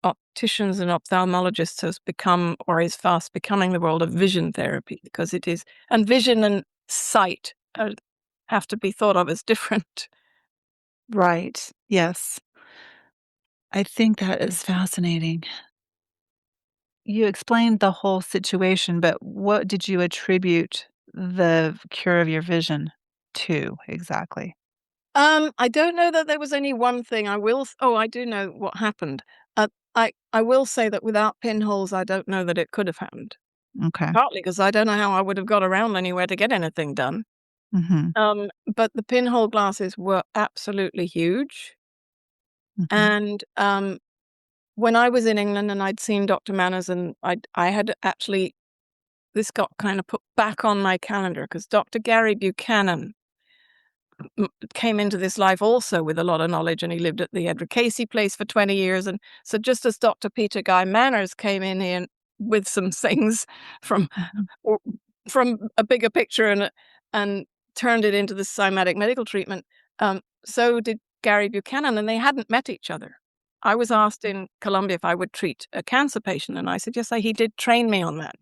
opticians and ophthalmologists has become, or is fast becoming, the world of vision therapy, because it is, and vision and sight have to be thought of as different. Right. Yes. I think that is fascinating. You explained the whole situation, but what did you attribute the cure of your vision to exactly? I don't know that there was any one thing. I do know what happened. I will say that without pinholes, I don't know that it could have happened. Okay. Partly because I don't know how I would have got around anywhere to get anything done. Mhm. But the pinhole glasses were absolutely huge. Mhm. And when I was in England and I'd seen Dr. Manners, and I had actually, this got kind of put back on my calendar because Dr. Gary Buchanan came into this life also with a lot of knowledge, and he lived at the Edward Casey place for 20 years. And so just as Dr. Peter Guy Manners came in here with some things from Mhm. or from a bigger picture and turned it into this cymatic medical treatment, so did Gary Buchanan, and they hadn't met each other. I was asked in Colombia if I would treat a cancer patient, and I said, yes, he did train me on that.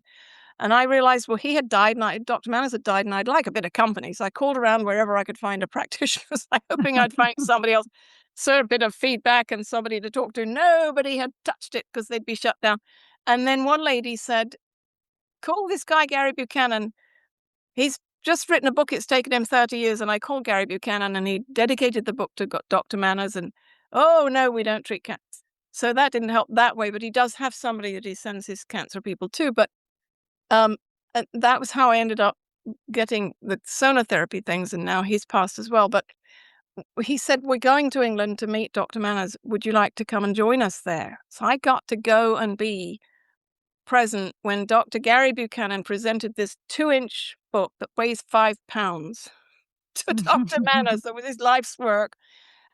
And I realized, well, he had died, and Dr. Manners had died, and I'd like a bit of company. So I called around wherever I could find a practitioner, hoping I'd find somebody else, so a bit of feedback and somebody to talk to. Nobody had touched it because they'd be shut down. And then one lady said, call this guy Gary Buchanan. He's just written a book. It's taken him 30 years. And I called Gary Buchanan, and he dedicated the book to Dr. Manners. And, oh, no, we don't treat cancer. So that didn't help that way. But he does have somebody that he sends his cancer people to. But um, and that was how I ended up getting the sonotherapy things. And now he's passed as well. But he said, we're going to England to meet Dr. Manners. Would you like to come and join us there? So I got to go and be present when Dr. Gary Buchanan presented this 2-inch book that weighs 5 pounds to Dr. Manners. That was his life's work.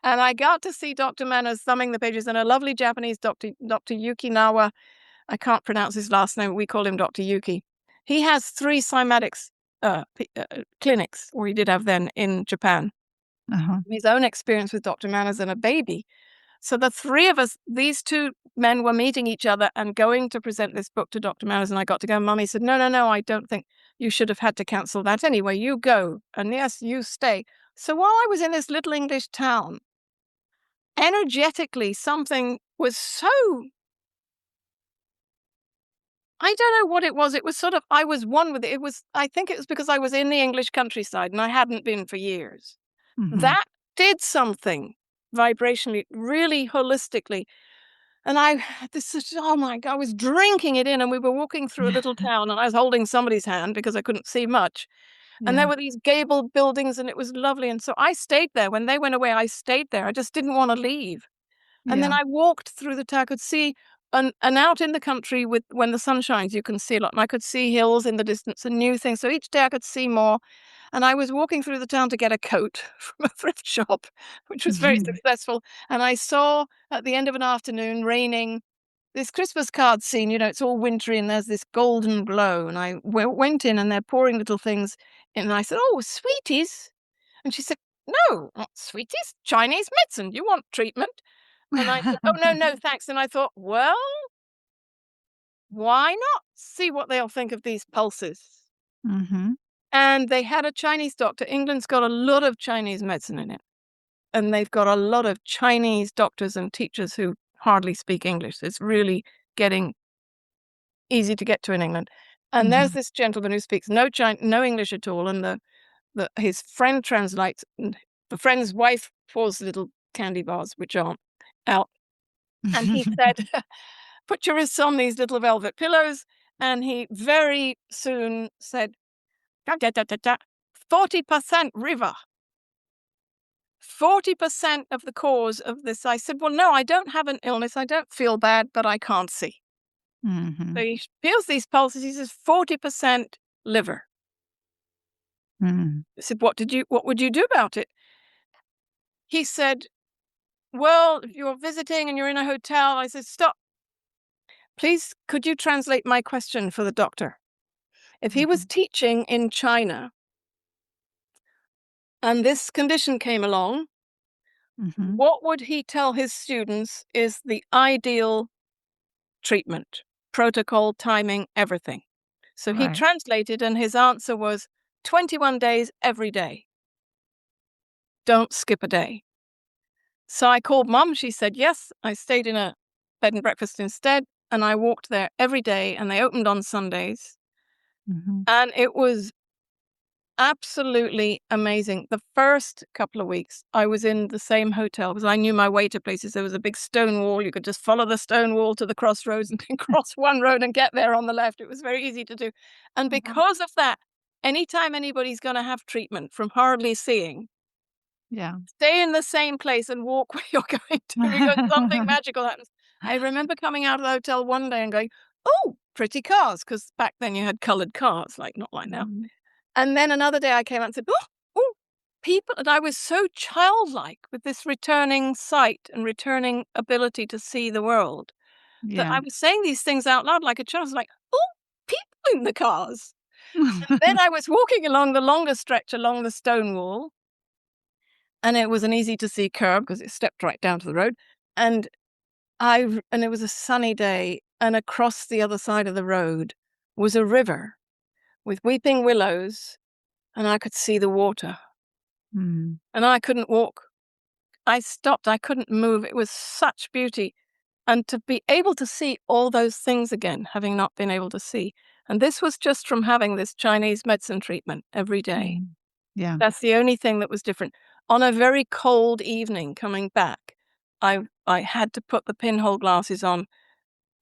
And I got to see Dr. Manners thumbing the pages, and a lovely Japanese Dr. Yuki Nawa. I can't pronounce his last name. We call him Dr. Yuki. He has 3 cymatics clinics, or he did have then, in Japan. Uh-huh. His own experience with Dr. Manners and a baby. So the 3 of us, these 2 men, were meeting each other and going to present this book to Dr. Manners, and I got to go. Mummy said, no, I don't think you should have had to cancel that. Anyway, you go. And yes, you stay. So while I was in this little English town, energetically, something was so, I don't know what it was. It was sort of, I was one with it. I think it was because I was in the English countryside and I hadn't been for years. Mhm. That did something. vibrationally, really holistically. And oh my God, I was drinking it in, and we were walking through a little town, and I was holding somebody's hand because I couldn't see much. And there Yeah. were these gabled buildings, and it was lovely. And so I stayed there. When they went away, I stayed there. I just didn't want to leave. And then Yeah. I walked through the town. I could see, and out in the country when the sun shines, you can see a lot. And I could see hills in the distance and new things. So each day I could see more. And I was walking through the town to get a coat from a thrift shop, which was very successful. And I saw at the end of an afternoon, raining, this Christmas card scene. It's all wintry and there's this golden glow. And I went in, and they're pouring little things in. And I said, "Oh, sweeties." And she said, "No, not sweeties, Chinese medicine. You want treatment?" And I said, "Oh, no, no, thanks." And I thought, well, why not see what they'll think of these pulses? Mhm. And they had a Chinese doctor. England's got a lot of Chinese medicine in it. And they've got a lot of Chinese doctors and teachers who hardly speak English. It's really getting easy to get to in England. And there's Mhm. this gentleman who speaks no English at all. And his friend translates, and the friend's wife pours little candy bars, which aren't out. And he said, "Put your wrists on these little velvet pillows." And he very soon said, "Da, da, da, da, da, 40% river. 40% of the cause of this." I said, "Well, no, I don't have an illness. I don't feel bad, but I can't see." So Mhm. he feels these pulses. He says 40% liver. Mm. I said, what would you do about it?" He said, "Well, if you're visiting and you're in a hotel." I said, "Stop. Please, could you translate my question for the doctor? If he was Mhm. teaching in China and this condition came along, Mhm. what would he tell his students is the ideal treatment, protocol, timing, everything?" So he Right. translated, and his answer was 21 days every day. Don't skip a day. So I called mum. She said, "Yes." I stayed in a bed and breakfast instead, and I walked there every day, and they opened on Sundays. Mhm. And it was absolutely amazing. The first couple of weeks, I was in the same hotel because I knew my way to places. There was a big stone wall. You could just follow the stone wall to the crossroads and then cross one road and get there on the left. It was very easy to do. And Uh-huh. because of that, anytime anybody's going to have treatment from hardly seeing, Yeah. stay in the same place and walk where you're going to, because something magical happens. I remember coming out of the hotel one day and going, "Oh, pretty cars," because back then you had colored cars, like not like now. Mhm. And then another day I came out and said, "Oh, oh, people." And I was so childlike with this returning sight and returning ability to see the world that Yeah. I was saying these things out loud like a child. I was like, "Oh, people in the cars." And then I was walking along the longer stretch along the stone wall, and it was an easy to see curb because it stepped right down to the road. And and it was a sunny day, and across the other side of the road was a river with weeping willows, and I could see the water. Mm. And I couldn't walk. I stopped. I couldn't move. It was such beauty. And to be able to see all those things again, having not been able to see. And this was just from having this Chinese medicine treatment every day. Mhm. Yeah. That's the only thing that was different. On a very cold evening coming back, I had to put the pinhole glasses on.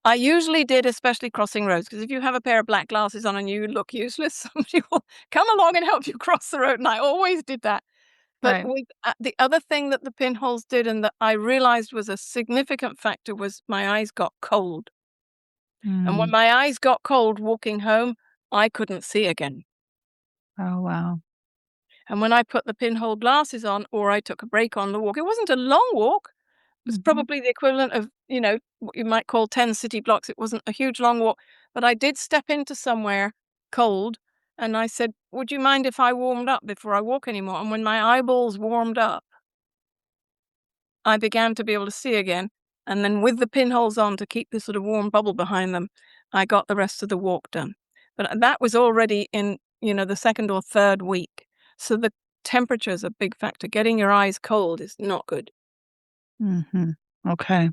I usually did, especially crossing roads, because if you have a pair of black glasses on and you look useless, somebody will come along and help you cross the road. And I always did that. But Right. the other thing that the pinholes did, and that I realized was a significant factor, was my eyes got cold. And when Mm. my eyes got cold walking home, I couldn't see again. Oh, wow. And when I put the pinhole glasses on, or I took a break on the walk, it wasn't a long walk. It was Mhm. probably the equivalent of, what you might call 10 city blocks. It wasn't a huge long walk, but I did step into somewhere cold, and I said, "Would you mind if I warmed up before I walk anymore?" And when my eyeballs warmed up, I began to be able to see again. And then with the pinholes on to keep this sort of warm bubble behind them, I got the rest of the walk done. But that was already in, the second or third week. So the temperature is a big factor. Getting your eyes cold is not good. Mhm. Okay.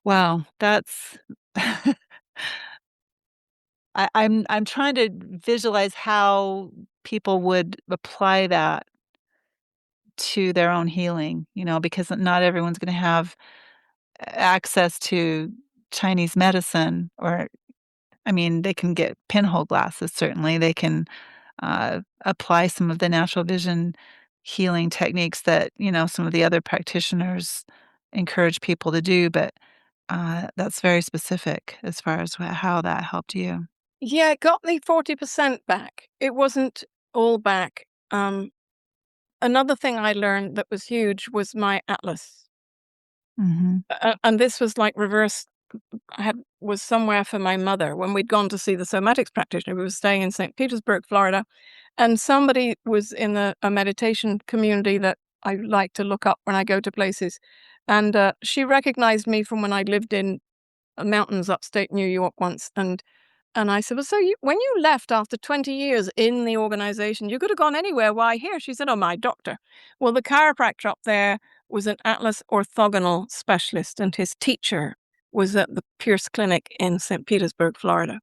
Wow, that's I'm trying to visualize how people would apply that to their own healing, because not everyone's going to have access to Chinese medicine, or, I mean, they can get pinhole glasses, certainly. They can apply some of the natural vision healing techniques that, some of the other practitioners encourage people to do, but that's very specific as far as how that helped you. Yeah, it got me 40% back. It wasn't all back. Another thing I learned that was huge was my atlas. Mhm. And this was like reverse. Was somewhere for my mother when we'd gone to see the Cymatics practitioner. We were staying in St. Petersburg, Florida, and somebody was in a meditation community that I like to look up when I go to places. And she recognized me from when I lived in mountains upstate New York once. And I said, well, so when you left after 20 years in the organization, you could have gone anywhere. Why here? She said, oh, my doctor. Well, the chiropractor up there was an Atlas orthogonal specialist, and his teacher was at the Pierce Clinic in St. Petersburg, Florida.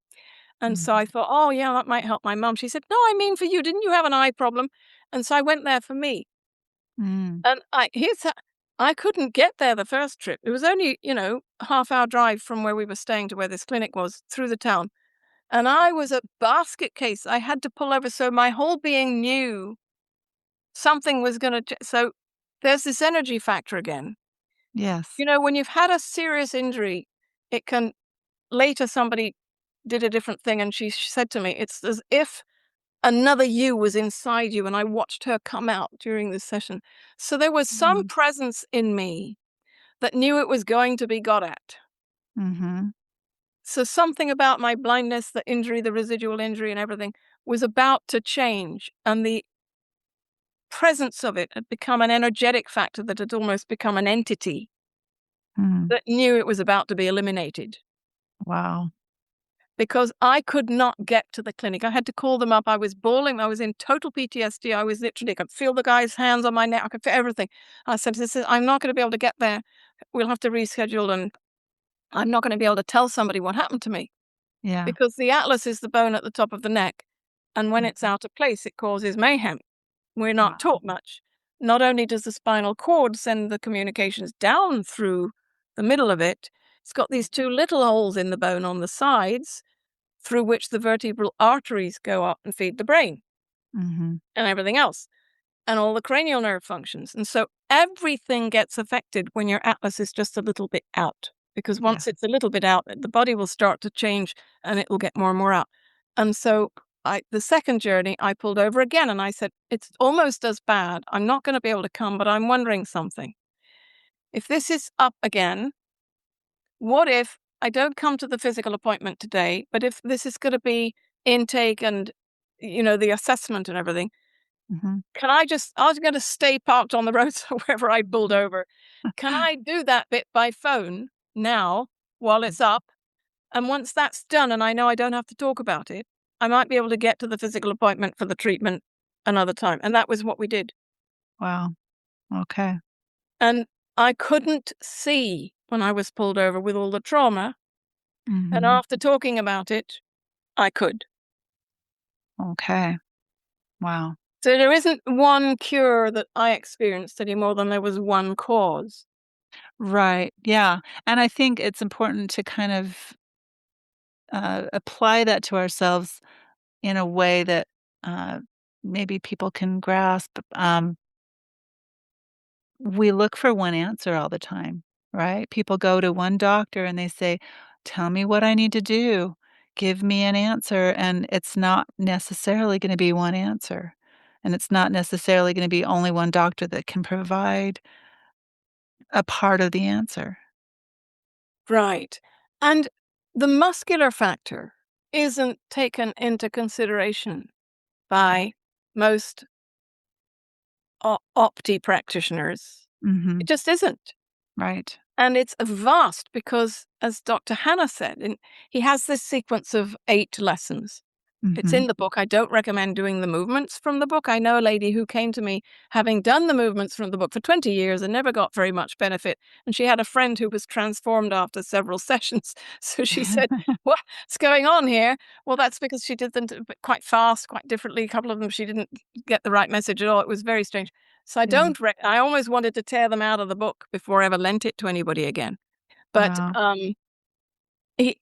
And so Mhm. I thought, oh, yeah, that might help my mom. She said, no, I mean for you. Didn't you have an eye problem? And so I went there for me. Mm. And I couldn't get there the first trip. It was only, a half-hour drive from where we were staying to where this clinic was, through the town. And I was a basket case. I had to pull over, so my whole being knew something was gonna so there's this energy factor again. Yes. When you've had a serious injury, it can later somebody did a different thing, and she said to me, "It's as if another you was inside you," and I watched her come out during this session. So there was some Mhm. presence in me that knew it was going to be got at. Mhm. So something about my blindness, the injury, the residual injury and everything was about to change, and the presence of it had become an energetic factor that had almost become an entity Mm. that knew it was about to be eliminated. Wow. Because I could not get to the clinic. I had to call them up. I was bawling. I was in total PTSD. I was literally, I could feel the guy's hands on my neck. I could feel everything. I said, I'm not going to be able to get there. We'll have to reschedule, and I'm not going to be able to tell somebody what happened to me. Yeah. Because the atlas is the bone at the top of the neck. And when it's Mhm. out of place, it causes mayhem. We're not Wow. taught much. Not only does the spinal cord send the communications down through the middle of it, it's got these two little holes in the bone on the sides through which the vertebral arteries go up and feed the brain Mhm. and everything else, and all the cranial nerve functions. And so everything gets affected when your atlas is just a little bit out, because Yeah. once it's a little bit out, the body will start to change and it will get more and more out. And so the second journey, I pulled over again and I said, it's almost as bad. I'm not going to be able to come, but I'm wondering something. If this is up again, what if I don't come to the physical appointment today, but if this is going to be intake and, the assessment and everything, Mhm. I was going to stay parked on the road so wherever I pulled over. Can I do that bit by phone now while it's up? And once that's done and I know I don't have to talk about it, I might be able to get to the physical appointment for the treatment another time. And that was what we did. Wow. Okay. And I couldn't see when I was pulled over with all the trauma. And Mhm. after talking about it, I could. Okay. Wow. So there isn't one cure that I experienced any more than there was one cause. Right. Yeah. And I think it's important to kind of apply that to ourselves in a way that uh, maybe people can grasp. We look for one answer all the time, right? People go to one doctor and they say, tell me what I need to do. Give me an answer. And it's not necessarily going to be one answer. And it's not necessarily going to be only one doctor that can provide a part of the answer. Right. And the muscular factor isn't taken into consideration by most opti practitioners. It Mhm. just isn't. Right. And it's vast because, as Dr. Hanna said, and he has this sequence of 8 lessons. It's Mm-hmm. in the book. I don't recommend doing the movements from the book. I know a lady who came to me having done the movements from the book for 20 years and never got very much benefit. And she had a friend who was transformed after several sessions. So she said, "What's going on here?" Well, that's because she did them quite fast, quite differently. A couple of them, she didn't get the right message at all. It was very strange. So I Yeah. don't, I always wanted to tear them out of the book before I ever lent it to anybody again. But Wow. he,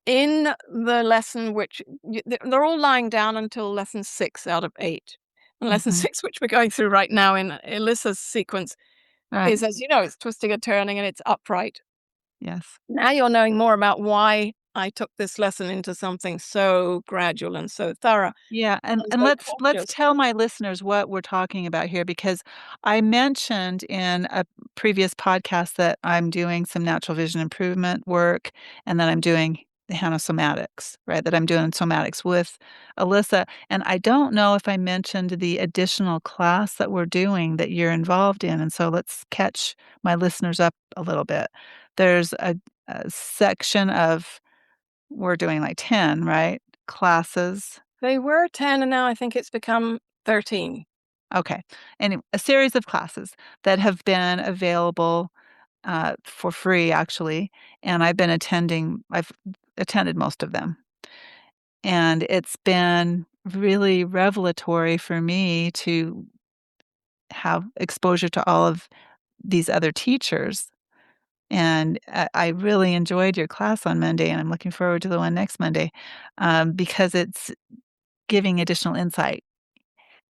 in the lesson, which they're all lying down until lesson 6 out of 8. And lesson Mm-hmm. 6, which we're going through right now in Alyssa's sequence, Right. is, as you know, it's twisting and turning and it's upright. Yes. Now you're knowing more about why I took this lesson into something so gradual and so thorough Yeah, and and so let's cautious. tell my listeners what we're talking about here, because I mentioned in a previous podcast that I'm doing some natural vision improvement work, and that I'm doing the Hanna Somatics, right? That I'm doing somatics with Alyssa, and I don't know if I mentioned the additional class that we're doing that you're involved in, and so let's catch my listeners up a little bit. There's a section of, we're doing like 10, right? Classes. They were 10 and now I think it's become 13. Okay. Anyway, a series of classes that have been available for free, actually, and I've attended most of them. And it's been really revelatory for me to have exposure to all of these other teachers. And I really enjoyed your class on Monday, and I'm looking forward to the one next Monday, because it's giving additional insight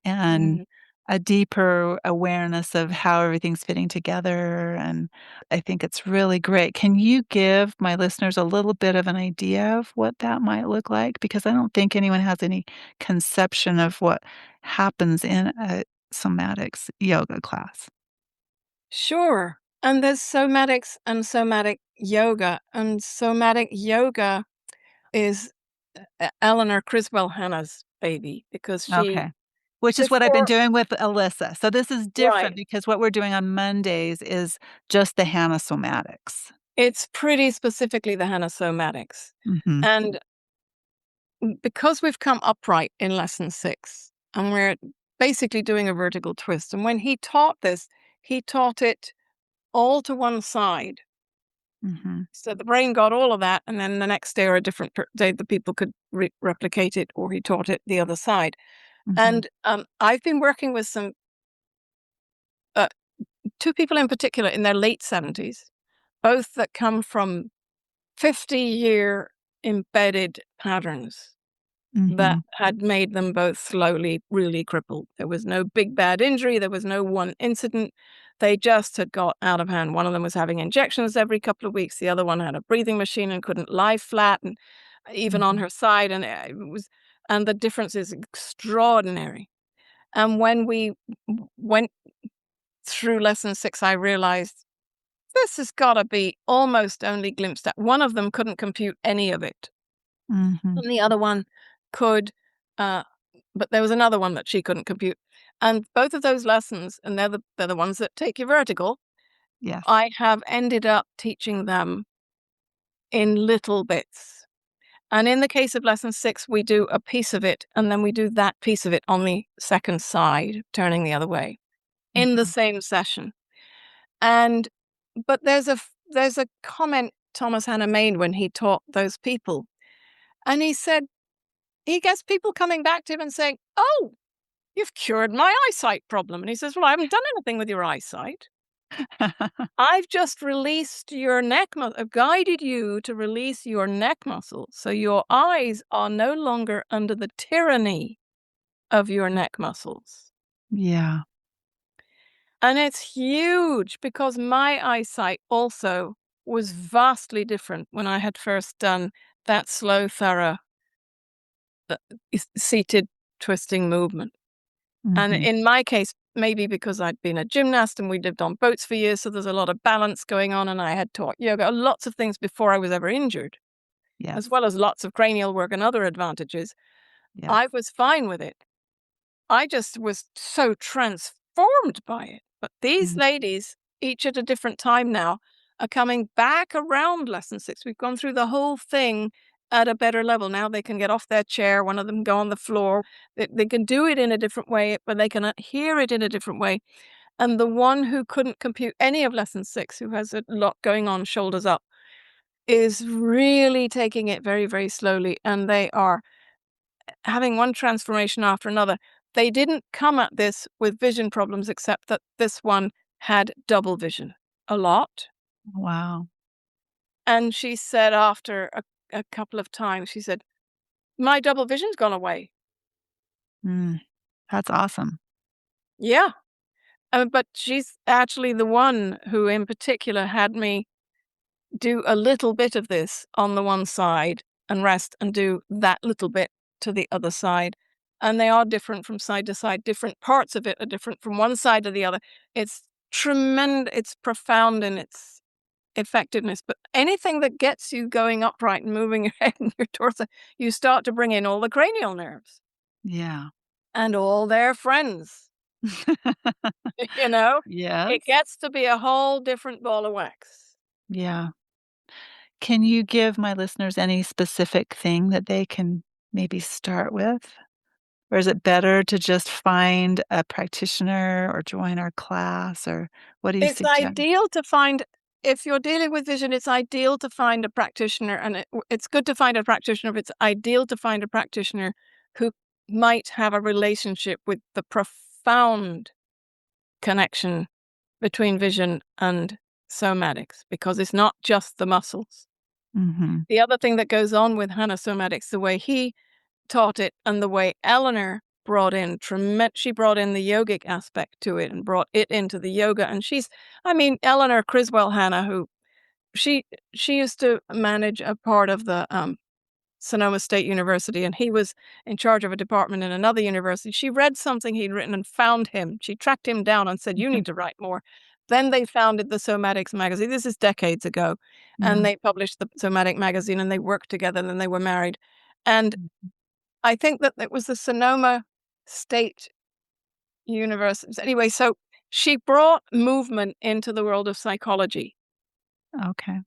and Mhm. a deeper awareness of how everything's fitting together, and I think it's really great. Can you give my listeners a little bit of an idea of what that might look like? Because I don't think anyone has any conception of what happens in a somatics yoga class. Sure. And there's somatics and somatic yoga. And somatic yoga is Eleanor Criswell Hanna's baby because she, Okay. Which is what I've been before, doing with Alyssa. So this is different right, because what we're doing on Mondays is just the Hanna Somatics. it's pretty specifically the Hanna Somatics. Mhm. And because we've come upright in lesson 6 and we're basically doing a vertical twist. And when he taught this, he taught it all to one side. Mhm. So the brain got all of that, and then the next day or a different day, the people could replicate it, or he taught it the other side. Mhm. And I've been working with some uh, 2 people in particular in their late 70s, both that come from 50-year embedded patterns that Mhm. had made them both slowly really crippled. There was no big bad injury, there was no one incident. They just had got out of hand. One of them was having injections every couple of weeks. The other one had a breathing machine and couldn't lie flat and even on Mhm. her side. And the difference is extraordinary. And when we went through lesson 6, I realized this has got to be almost only glimpsed at. One of them couldn't compute any of it. Mhm. And the other one could, uh, but there was another one that she couldn't compute. And both of those lessons, and they're the ones that take you vertical, Yes. I have ended up teaching them in little bits. And in the case of lesson 6, we do a piece of it, and then we do that piece of it on the second side, turning the other way, in the Mhm. same session. And but there's a comment Thomas Hanna made when he taught those people, and he said he gets people coming back to him and saying, "Oh, you've cured my eyesight problem." And he says, "Well, I haven't done anything with your eyesight. I've just released your I've guided you to release your neck muscle. So your eyes are no longer under the tyranny of your neck muscles." Yeah. And it's huge because my eyesight also was vastly different when I had first done that slow, thorough, uh, seated twisting movement. And Mhm. in my case, maybe because I'd been a gymnast and we lived on boats for years, so there's a lot of balance going on, and I had taught yoga, lots of things before I was ever injured, as Yes. well as lots of cranial work and other advantages. Yes. I was fine with it. I just was so transformed by it. But these Mm. ladies, each at a different time now, are coming back around lesson 6. We've gone through the whole thing at a better level. Now they can get off their chair, one of them go on the floor. They can do it in a different way, but they can hear it in a different way. And the one who couldn't compute any of lesson 6, who has a lot going on, shoulders up, is really taking it very, very slowly. And they are having one transformation after another. They didn't come at this with vision problems, except that this one had double vision a lot. Wow. And she said after a couple of times, she said, my double vision's gone away. Mm, that's awesome. Yeah. But she's actually the one who in particular had me do a little bit of this on the one side and rest and do that little bit to the other side. And they are different from side to side. Different parts of it are different from one side to the other. It's tremendous. It's profound in its effectiveness. But anything that gets you going upright and moving your head and your torso, you start to bring in all the cranial nerves Yeah. and all their friends. You know, Yes. it gets to be a whole different ball of wax. Yeah. Can you give my listeners any specific thing that they can maybe start with? Or is it better to just find a practitioner or join our class, or what do you It's suggest? ideal to find, if you're dealing with vision, it's ideal to find a practitioner, and it's good to find a practitioner, but it's ideal to find a practitioner who might have a relationship with the profound connection between vision and somatics, because it's not just the muscles. Mhm. The other thing that goes on with Hanna Somatics, the way he taught it and the way Eleanor brought in she brought in the yogic aspect to it and brought it into the yoga. And Eleanor Criswell Hanna, who she used to manage a part of the Sonoma State University, and he was in charge of a department in another university. She read something he'd written and found him. She tracked him down and said, "You need to write more." Then they founded the Cymatics magazine. This is decades ago. Yeah. And they published the Somatic magazine, and they worked together, and then they were married. And I think that it was the Sonoma State University. Anyway, so she brought movement into the world of psychology. Okay.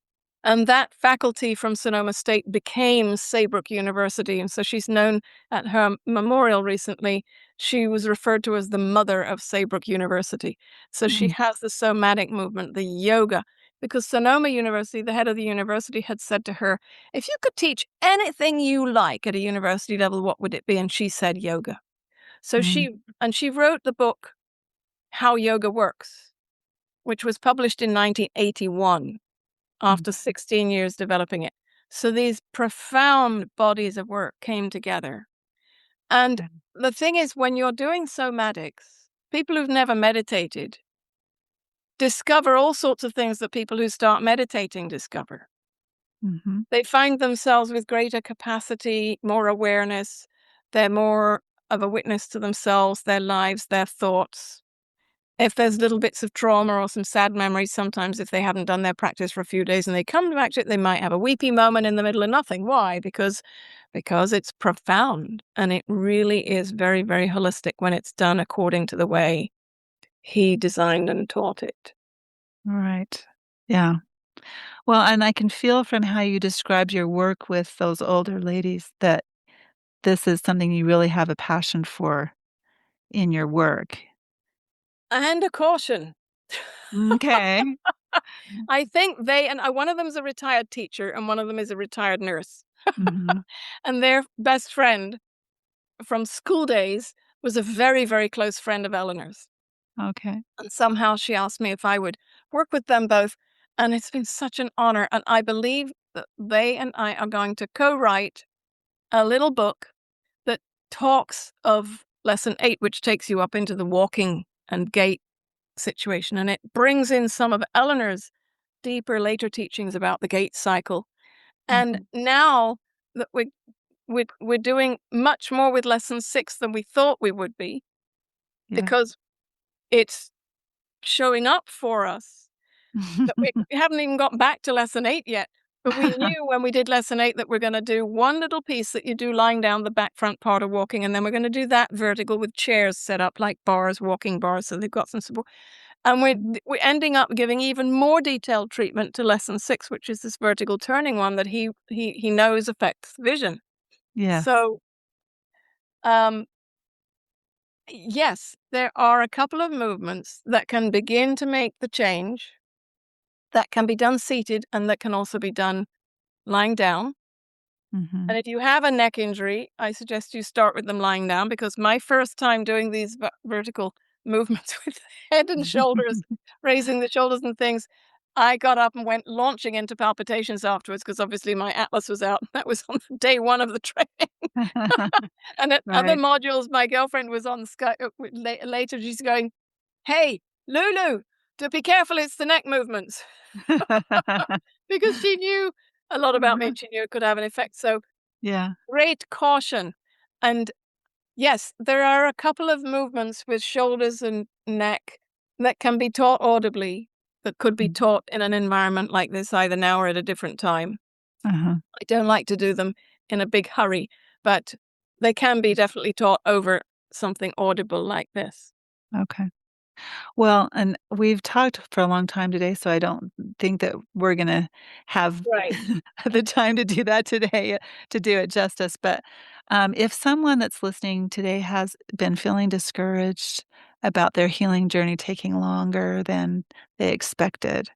And that faculty from Sonoma State became Saybrook University. And so she's known at her memorial recently. She was referred to as the mother of Saybrook University. So she Mm. has the somatic movement, the yoga, because Sonoma University, the head of the university, had said to her, if you could teach anything you like at a university level, what would it be? And she said yoga. So Mm. she wrote the book, How Yoga Works, which was published in 1981 Mm. after 16 years developing it. So these profound bodies of work came together. And Yeah. the thing is, when you're doing somatics, people who've never meditated discover all sorts of things that people who start meditating discover. Mhm. They find themselves with greater capacity, more awareness. They're more of a witness to themselves, their lives, their thoughts. If there's little bits of trauma or some sad memories, sometimes if they haven't done their practice for a few days and they come back to it, they might have a weepy moment in the middle of nothing. Why? Because it's profound, and it really is very, very holistic when it's done according to the way he designed and taught it. Right. Yeah. Well, and I can feel from how you described your work with those older ladies that this is something you really have a passion for in your work. And a caution. Okay. I think one of them is a retired teacher and one of them is a retired nurse. Mhm. And their best friend from school days was a very, very close friend of Eleanor's. Okay. And somehow she asked me if I would work with them both. And it's been such an honor. And I believe that they and I are going to co-write a little book that talks of lesson 8, which takes you up into the walking and gait situation. And it brings in some of Eleanor's deeper later teachings about the gait cycle. And Mhm. now that we're doing much more with lesson 6 than we thought we would be, Yeah. because it's showing up for us that we haven't even got back to lesson 8 yet. But we knew when we did lesson 8 that we're going to do one little piece that you do lying down the back front part of walking. And then we're going to do that vertical with chairs set up like bars, walking bars. So they've got some support. And we're ending up giving even more detailed treatment to lesson 6, which is this vertical turning one that he knows affects vision. Yes. So, yes, there are a couple of movements that can begin to make the change, that can be done seated, and that can also be done lying down. Mhm. And if you have a neck injury, I suggest you start with them lying down, because my first time doing these vertical movements with the head and shoulders, raising the shoulders and things, I got up and went launching into palpitations afterwards, because obviously my atlas was out. That was on day 1 of the training. And at other Right. modules, my girlfriend was on Sky later. She's going, "Hey, Lulu, to be careful, it's the neck movements." Because she knew a lot about me, Uh-huh. and she knew it could have an effect. So Yeah. great caution. And yes, there are a couple of movements with shoulders and neck that can be taught audibly, that could be Mm. taught in an environment like this, either now or at a different time. Uh-huh. I don't like to do them in a big hurry, but they can be definitely taught over something audible like this. Okay. Well, and we've talked for a long time today, so I don't think that we're gonna have Right. the time to do that today, to do it justice, but, if someone that's listening today has been feeling discouraged about their healing journey taking longer than they expected,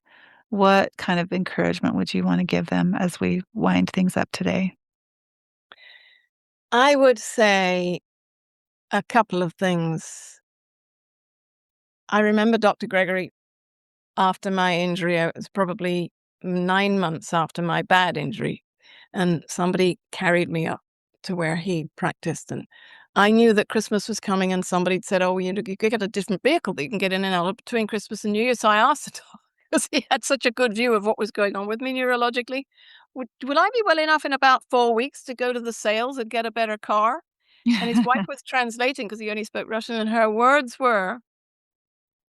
what kind of encouragement would you wanna give them as we wind things up today? I would say a couple of things. I remember Dr. Gregory, after my injury, it was probably 9 months after my bad injury, and somebody carried me up to where he practiced, and I knew that Christmas was coming, and somebody'd said, "Oh, you could get a different vehicle that you can get in and out of between Christmas and New Year." So I asked the doc, because he had such a good view of what was going on with me neurologically, "Would I be well enough in about 4 weeks to go to the sales and get a better car?" And his wife was translating, because he only spoke Russian, and her words were,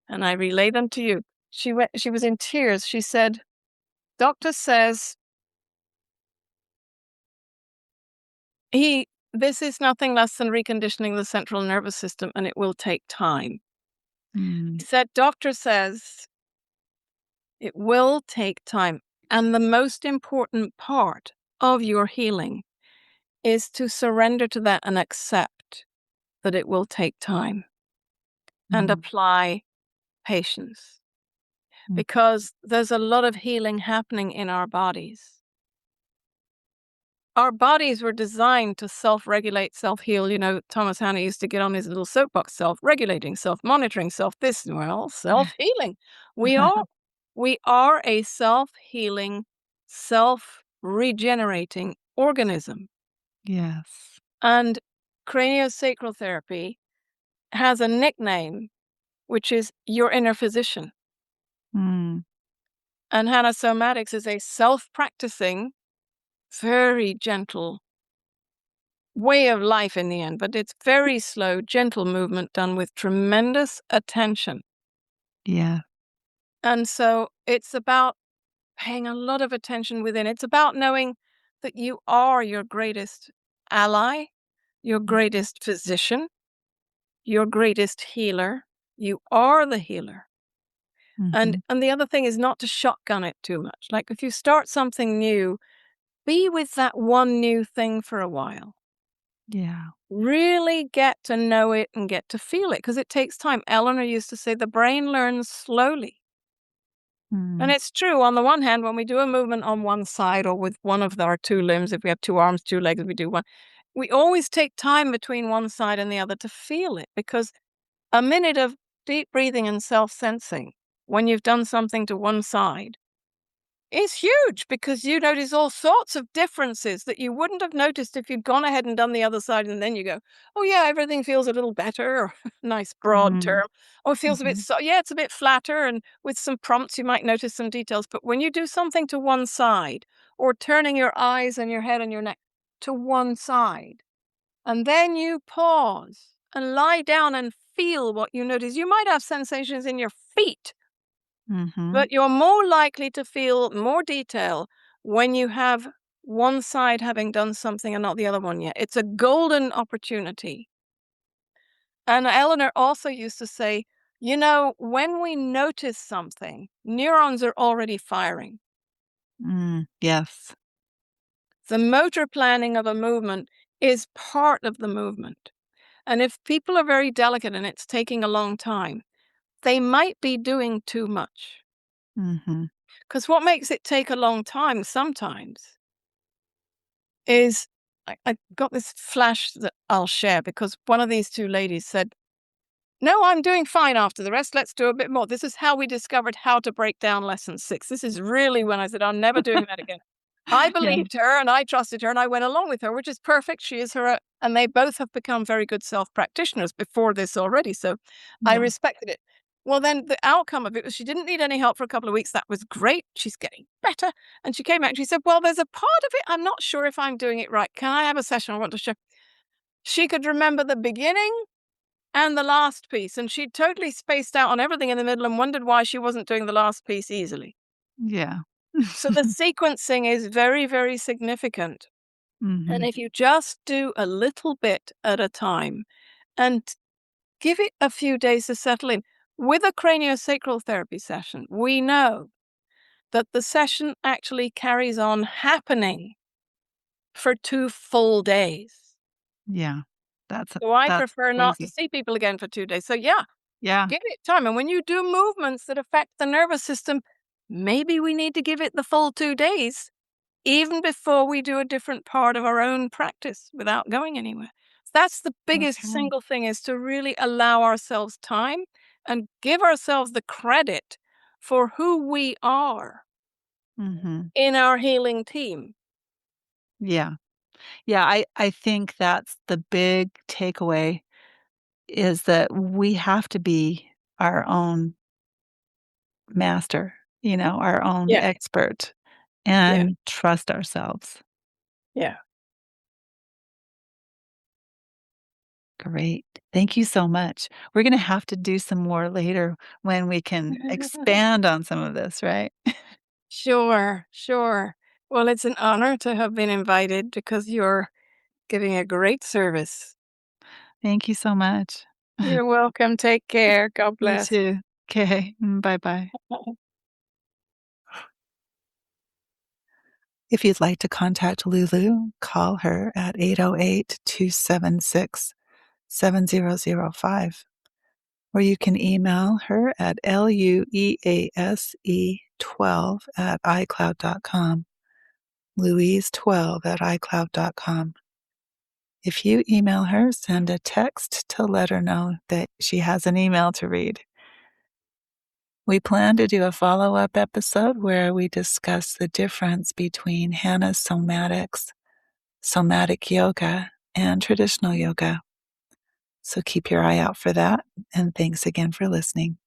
and I relay them to you. She was in tears. She said, "Doctor says this is nothing less than reconditioning the central nervous system, and it will take time." He Mm, said, "Doctor says it will take time. And the most important part of your healing is to surrender to that and accept that it will take time, and mm, apply patience, mm, because there's a lot of healing happening in our bodies. Our bodies were designed to self-regulate, self-heal. Thomas Hanna used to get on his little soapbox, self-regulating, self-monitoring, self-this, well, self-healing. We are we are a self-healing, self-regenerating organism. yes. And craniosacral therapy has a nickname, which is your inner physician. Mm, And Hanna Somatics is a self-practicing, very gentle way of life in the end, but it's very slow, gentle movement done with tremendous attention. yeah. And so it's about paying a lot of attention within. It's about knowing that you are your greatest ally, your greatest physician, your greatest healer. You are the healer. And Mhm. and the other thing is not to shotgun it too much. Like, if you start something new, be with that one new thing for a while. Yeah. Really get to know it and get to feel it, because it takes time. Eleanor used to say the brain learns slowly. And Mm, it's true. On the one hand, when we do a movement on one side or with one of our 2 limbs, if we have 2 arms, 2 legs, we do one, we always take time between one side and the other to feel it, because a minute of deep breathing and self-sensing when you've done something to one side is huge, because you notice all sorts of differences that you wouldn't have noticed if you'd gone ahead and done the other side, and then you go, "Oh, yeah, everything feels a little better," or nice broad mm, term. "Oh, it feels a bit mhm, so yeah, it's a bit flatter," and with some prompts, you might notice some details. But when you do something to one side, or turning your eyes and your head and your neck to one side, and then you pause and lie down and feel what you notice, you might have sensations in your feet, mhm. but you're more likely to feel more detail when you have one side having done something and not the other one yet. It's a golden opportunity. And Eleanor also used to say, You know, when we notice something, neurons are already firing. Yes. The motor planning of a movement is part of the movement. And if people are very delicate and it's taking a long time, they might be doing too much. Mhm. Because what makes it take a long time sometimes is I got this flash that I'll share because one of these two ladies said, "No, I'm doing fine after the rest. Let's do a bit more." This is how we discovered how to break down lesson 6. This is really when I said, "I'm never doing that again." I Yeah. believed her and I trusted her and I went along with her, which is perfect. She is her, and they both have become very good self practitioners before this already. So I Yeah. respected it. Well, then the outcome of it was she didn't need any help for a couple of weeks. That was great. She's getting better. And she came back. She said, "Well, there's a part of it. I'm not sure if I'm doing it right. Can I have a session? I want to show." She could remember the beginning and the last piece. And she'd totally spaced out on everything in the middle and wondered why she wasn't doing the last piece easily. Yeah. So the sequencing is very, very significant. And Mhm. if you just do a little bit at a time and give it a few days to settle in, with a craniosacral therapy session, we know that the session actually carries on happening for 2 full days. Yeah. That's So I that's prefer not to crazy. see people again for 2 days. So yeah, Yeah. give it time. And when you do movements that affect the nervous system, maybe we need to give it the full 2 days even before we do a different part of our own practice without going anywhere. That's the biggest Okay. single thing, is to really allow ourselves time and give ourselves the credit for who we are Mhm. in our healing team. Yeah. Yeah, I think that's the big takeaway is that we have to be our own master, our own Yeah, expert, yeah, and trust ourselves. yeah. Great. Thank you so much. We're gonna have to do some more later when we can expand on some of this, right? Sure, sure. Well, it's an honor to have been invited because you're giving a great service. Thank you so much. You're welcome. Take care. God You bless. too. Okay. Bye-bye. If you'd like to contact Lulu, call her at 808-276-7005, or you can email her at luease12@icloud.com, louise12@icloud.com. If you email her, send a text to let her know that she has an email to read. We plan to do a follow-up episode where we discuss the difference between Hanna Somatics, somatic yoga, and traditional yoga. So keep your eye out for that, and thanks again for listening.